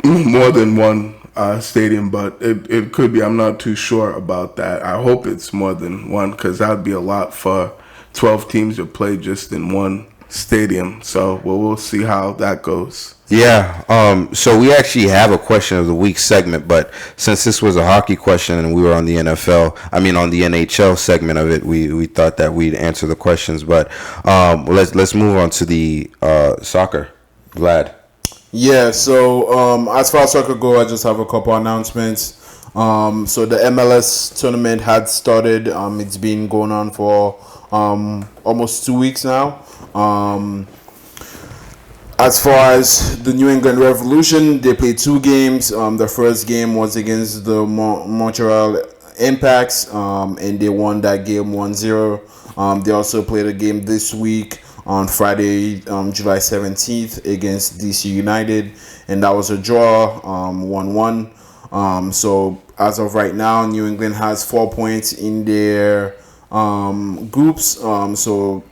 more than one stadium, but it could be. I'm not too sure about that. I hope it's more than one, because that would be a lot for 12 teams to play just in one stadium. So we'll see how that goes. Yeah. So we actually have a question of the week segment, but since this was a hockey question and we were on the on the NHL segment of it, we thought that we'd answer the questions. But let's move on to the soccer. Vlad. Yeah, so as far as soccer go, I just have a couple announcements. So the MLS tournament had started. It's been going on for almost 2 weeks now. As far as the New England Revolution, they played 2 games. The first game was against the Montreal Impacts, and they won that game 1-0. They also played a game this week on Friday, July 17th against DC United, and that was a draw, 1-1. So as of right now, New England has 4 points in their groups. So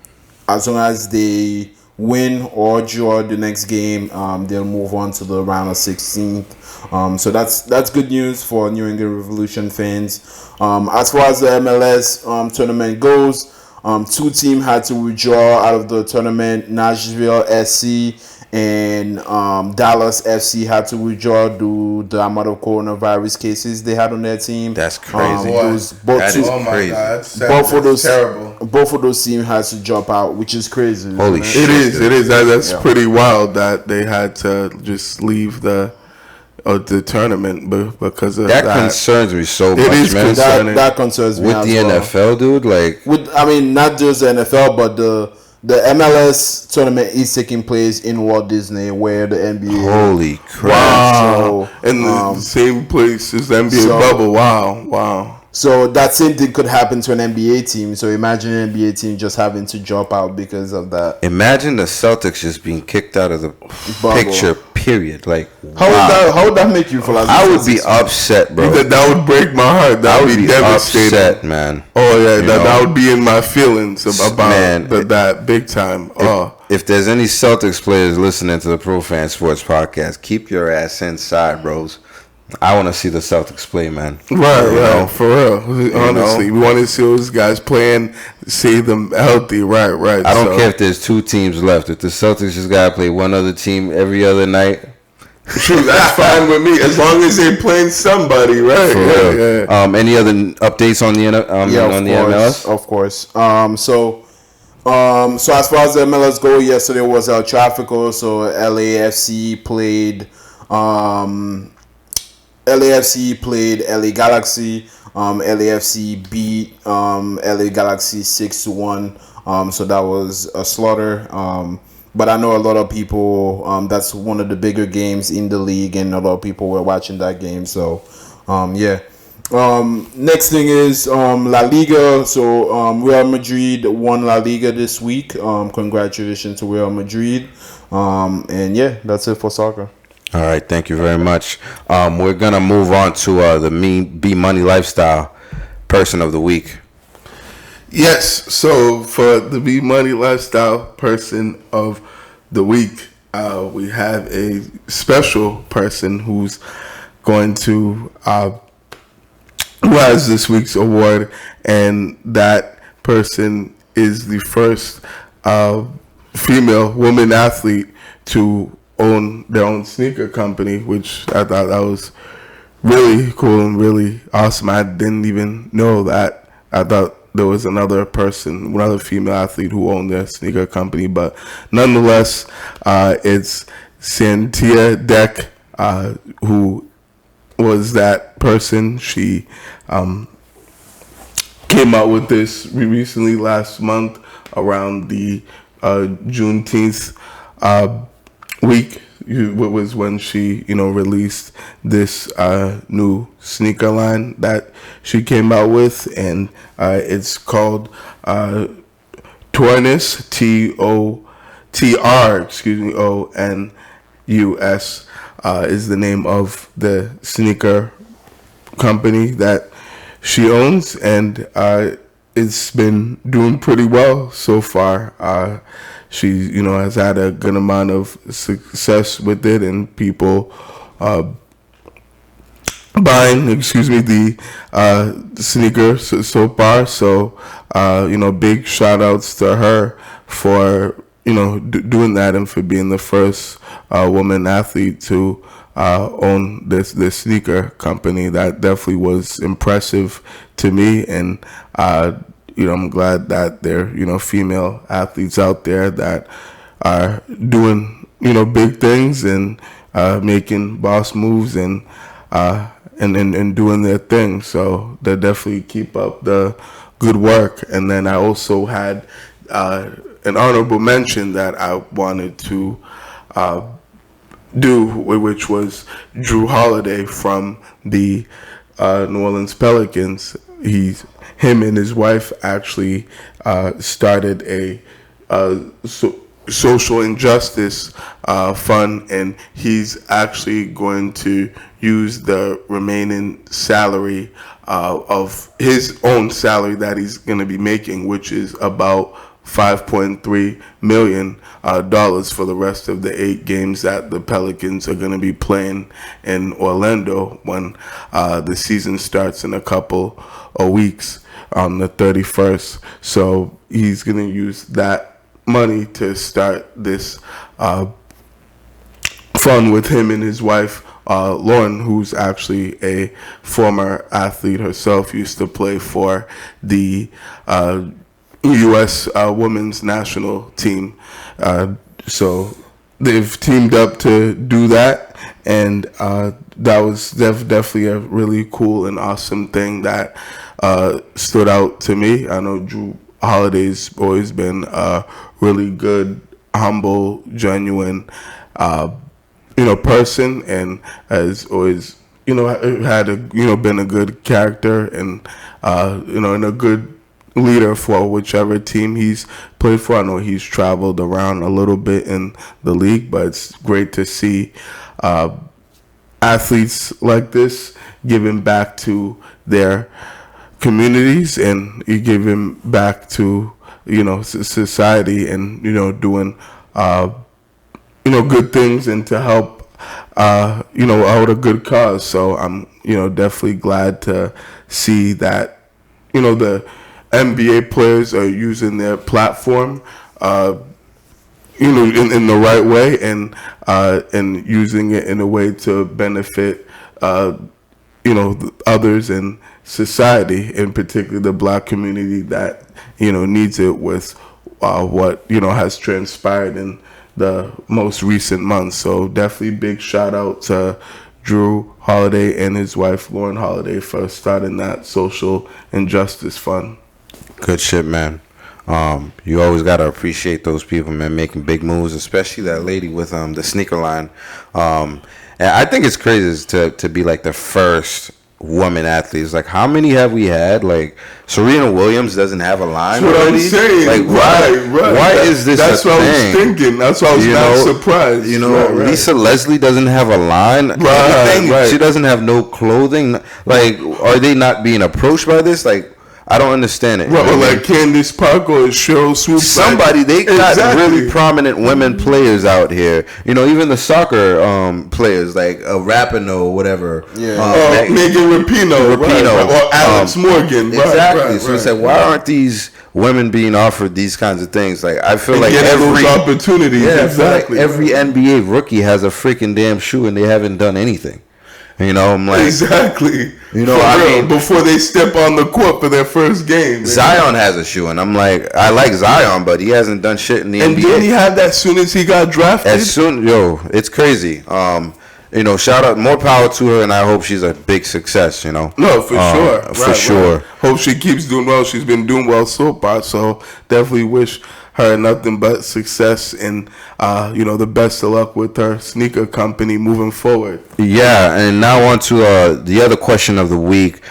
as long as they win or draw the next game, they'll move on to the round of 16th. So that's good news for New England Revolution fans. As far as the MLS tournament goes, 2 teams had to withdraw out of the tournament. Nashville SC and Dallas FC had to withdraw due to the amount of coronavirus cases they had on their team. That's crazy. That is crazy. That's terrible. Both of those teams had to drop out, which is crazy. Holy shit. It is. That's pretty wild that they had to just leave the tournament because of that. That concerns me so much, It is man. concerning. That concerns me With as the well. NFL, dude, like... not just the NFL, but the MLS tournament is taking place in Walt Disney, where the NBA... Holy crap. Wow. So, in the same place as the NBA bubble. Wow. So that same thing could happen to an NBA team. So imagine an NBA team just having to drop out because of that. Imagine the Celtics just being kicked out of the picture, period. Like, How would that make you feel? I would be upset, bro. That would break my heart. That would be devastating. Upset, man. Oh yeah, that would be in my feelings about that big time. If there's any Celtics players listening to the Pro Fan Sports Podcast, keep your ass inside, bros. I want to see the Celtics play, man. Right, for real. Honestly, we want to see those guys playing, see them healthy. Right. I don't care if there's 2 teams left. If the Celtics just gotta play one other team every other night, true, that's fine with me as long as they're playing somebody, right? For real. Yeah. Any other updates on the MLS? Of course. So as far as the MLS go, yesterday was El Tráfico. So LAFC played LA Galaxy. LAFC beat LA Galaxy 6-1. So that was a slaughter. But I know a lot of people, that's one of the bigger games in the league, and a lot of people were watching that game. So, yeah. Next thing is La Liga. So Real Madrid won La Liga this week. Congratulations to Real Madrid. And yeah, that's it for soccer. All right, thank you very much. We're gonna move on to the B Money Lifestyle Person of the Week. Yes, so for the B Money Lifestyle Person of the Week, we have a special person who's going to who has this week's award, and that person is the first female woman athlete to own their own sneaker company, which I thought that was really cool and really awesome. I didn't even know that. I thought there was another female athlete who owned their sneaker company, but nonetheless, it's Santia Deck, who was that person. She came out with this recently last month around the Juneteenth week. Was when she, released this new sneaker line that she came out with, and it's called Tornus, TOTR, ONUS, is the name of the sneaker company that she owns, and it's been doing pretty well so far. She, has had a good amount of success with it, and people buying, the sneakers so far. So, big shout outs to her for, doing that, and for being the first woman athlete to own this sneaker company. That definitely was impressive to me, and I'm glad that there are female athletes out there that are doing big things and making boss moves and doing their thing. So they definitely keep up the good work. And then I also had an honorable mention that I wanted to do, which was Drew Holiday from the New Orleans Pelicans. Him and his wife actually started a social injustice fund, and he's actually going to use the remaining salary of his own salary that he's going to be making, which is about $5.3 million for the rest of the 8 games that the Pelicans are going to be playing in Orlando when the season starts in a couple of weeks on the 31st. So he's going to use that money to start this fund with him and his wife, Lauren, who's actually a former athlete herself, used to play for the U.S. Women's National Team. So they've teamed up to do that, and that was definitely a really cool and awesome thing that stood out to me. I know Drew Holiday's always been a really good, humble, genuine, person, and has always, had been a good character and, and a good leader for whichever team he's played for. I know he's traveled around a little bit in the league, but it's great to see athletes like this giving back to their communities and giving back to society, and doing good things, and to help out a good cause. So I'm definitely glad to see that the NBA players are using their platform in the right way, and using it in a way to benefit others in society, in particular the black community that needs it with what has transpired in the most recent months. So definitely big shout out to Drew Holiday and his wife Lauren Holiday for starting that social injustice fund. Good shit, man. You always gotta appreciate those people, man, making big moves, especially that lady with the sneaker line. And I think it's crazy to be like the first woman athletes. Like, how many have we had? Like, Serena Williams doesn't have a line. That's what already? I'm saying. Like, right. Why is this? That's what I was thinking. That's why I was not surprised. Right. Lisa Leslie doesn't have a line. Right. She doesn't have no clothing. Like, are they not being approached by this? Like, I don't understand it. Well, like Candice Parker or Cheryl Swoop. Somebody, they got really prominent women players out here. Even the soccer players, like Rapinoe or whatever. Yeah. Megan Rapinoe. Right. Or Alex Morgan. Exactly. Right. So it's like, why aren't these women being offered these kinds of things? Like, I feel like those opportunities. Yeah, exactly. Like every NBA rookie has a freaking damn shoe, and they haven't done anything. I'm like, exactly. Before they step on the court for their first game. Zion has a shoe, and I'm like, I like Zion, but he hasn't done shit in the NBA. And didn't he have that as soon as he got drafted? It's crazy. shout out, more power to her, and I hope she's a big success. No, for sure, for sure. Right. Hope she keeps doing well. She's been doing well so far, so definitely wish her nothing but success and the best of luck with her sneaker company moving forward. Yeah, and now on to the other question of the week,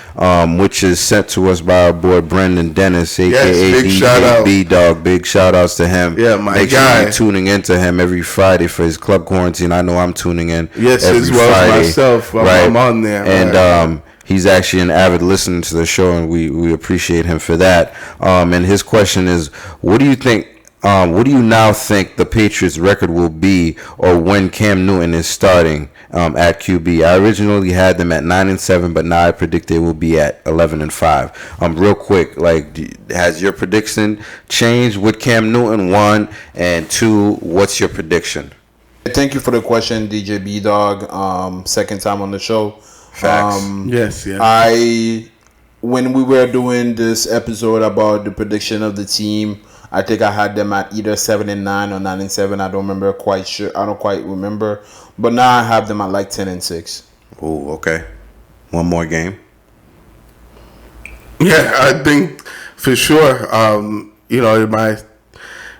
which is sent to us by our boy Brendan Dennis, aka big shout out. B-Dog. Big shout outs to him. Yeah, my Make guy. sure you're tuning into him every Friday for his club quarantine. I know I'm tuning in. Yes, every as well Friday, as myself. I'm on there. And he's actually an avid listener to the show, and we appreciate him for that. And his question is, what do you think? What do you now think the Patriots' record will be, or when Cam Newton is starting at QB? I originally had them at 9-7, but now I predict they will be at 11-5. Real quick, has your prediction changed with Cam Newton? 1 and 2. What's your prediction? Thank you for the question, DJ B Dog. Second time on the show. Facts. Yes. When we were doing this episode about the prediction of the team, I think I had them at either 7-9 or 9-7. I don't remember quite sure. I don't quite remember. But now I have them at 10-6. Oh, okay. One more game. Yeah, I think for sure.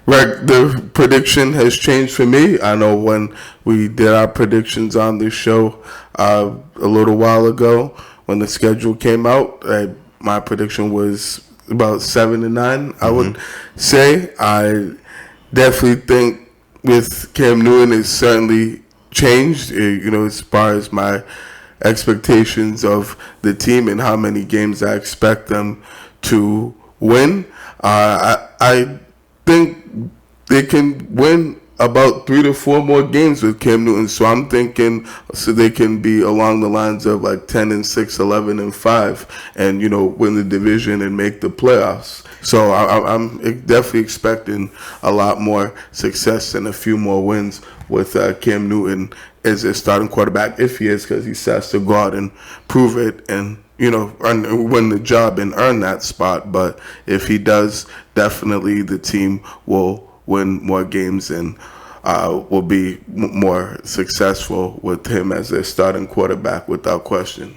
The prediction has changed for me. I know when we did our predictions on this show a little while ago, when the schedule came out, my prediction was about 7-9. I would say. I definitely think with Cam Newton, it's certainly changed. As far as my expectations of the team and how many games I expect them to win. I think they can win about 3 to 4 more games with Cam Newton. So I'm thinking they can be along the lines of 10-6, 11-5, and win the division and make the playoffs. So I'm definitely expecting a lot more success and a few more wins with Cam Newton as a starting quarterback, if he is, because he has to go out and prove it and win the job and earn that spot. But if he does, definitely the team will win more games and will be more successful with him as their starting quarterback, without question.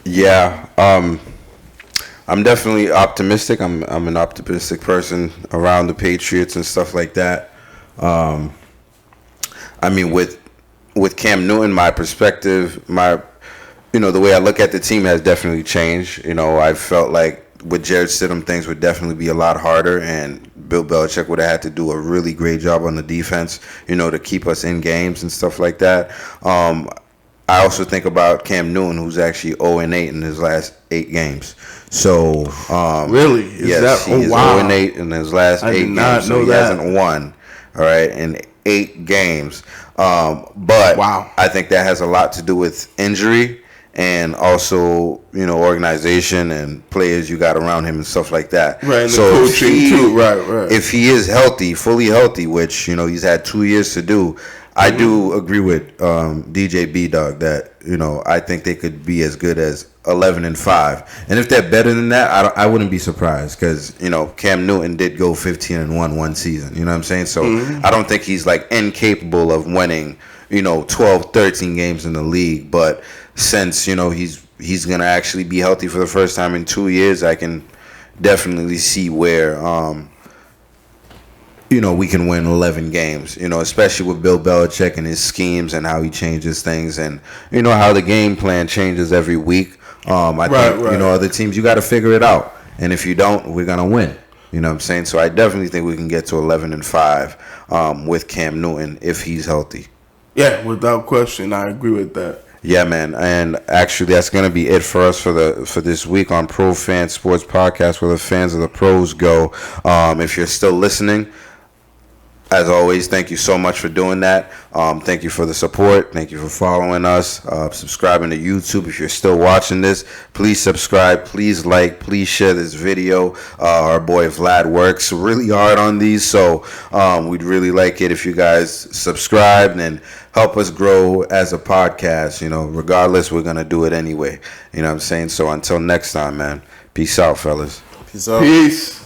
Yeah, I'm definitely optimistic. I'm an optimistic person around the Patriots and stuff like that. With Cam Newton, my perspective, the way I look at the team has definitely changed. I felt like with Jared Stidham, things would definitely be a lot harder, and Bill Belichick would have had to do a really great job on the defense, to keep us in games and stuff like that. I also think about Cam Newton, who's actually 0-8 in his last 8 games. So, really? Yes, he is 0-8 in his last 8 games. So he hasn't won, all right, in 8 games. But I think that has a lot to do with injury and also, organization and players you got around him and stuff like that. Right, and so the coaching too. Right. If he is healthy, fully healthy, which, he's had 2 years to do, I do agree with DJ B-Dog that, I think they could be as good as 11-5. And if they're better than that, I wouldn't be surprised because, Cam Newton did go 15-1 one season. You know what I'm saying? So I don't think he's incapable of winning, 12, 13 games in the league. But since, he's going to actually be healthy for the first time in 2 years, I can definitely see where, we can win 11 games, especially with Bill Belichick and his schemes and how he changes things and, how the game plan changes every week. I think, other teams, you got to figure it out. And if you don't, we're going to win. You know what I'm saying? So I definitely think we can get to 11-5 with Cam Newton if he's healthy. Yeah, without question. I agree with that. Yeah, man. And actually, that's going to be it for us for this week on Pro Fan Sports Podcast, where the fans of the pros go. If you're still listening, as always, thank you so much for doing that. Thank you for the support. Thank you for following us. Subscribing to YouTube. If you're still watching this, please subscribe. Please like. Please share this video. Our boy Vlad works really hard on these, so we'd really like it if you guys subscribe and help us grow as a podcast. Regardless, we're going to do it anyway. You know what I'm saying? So until next time, man. Peace out, fellas. Peace out. Peace.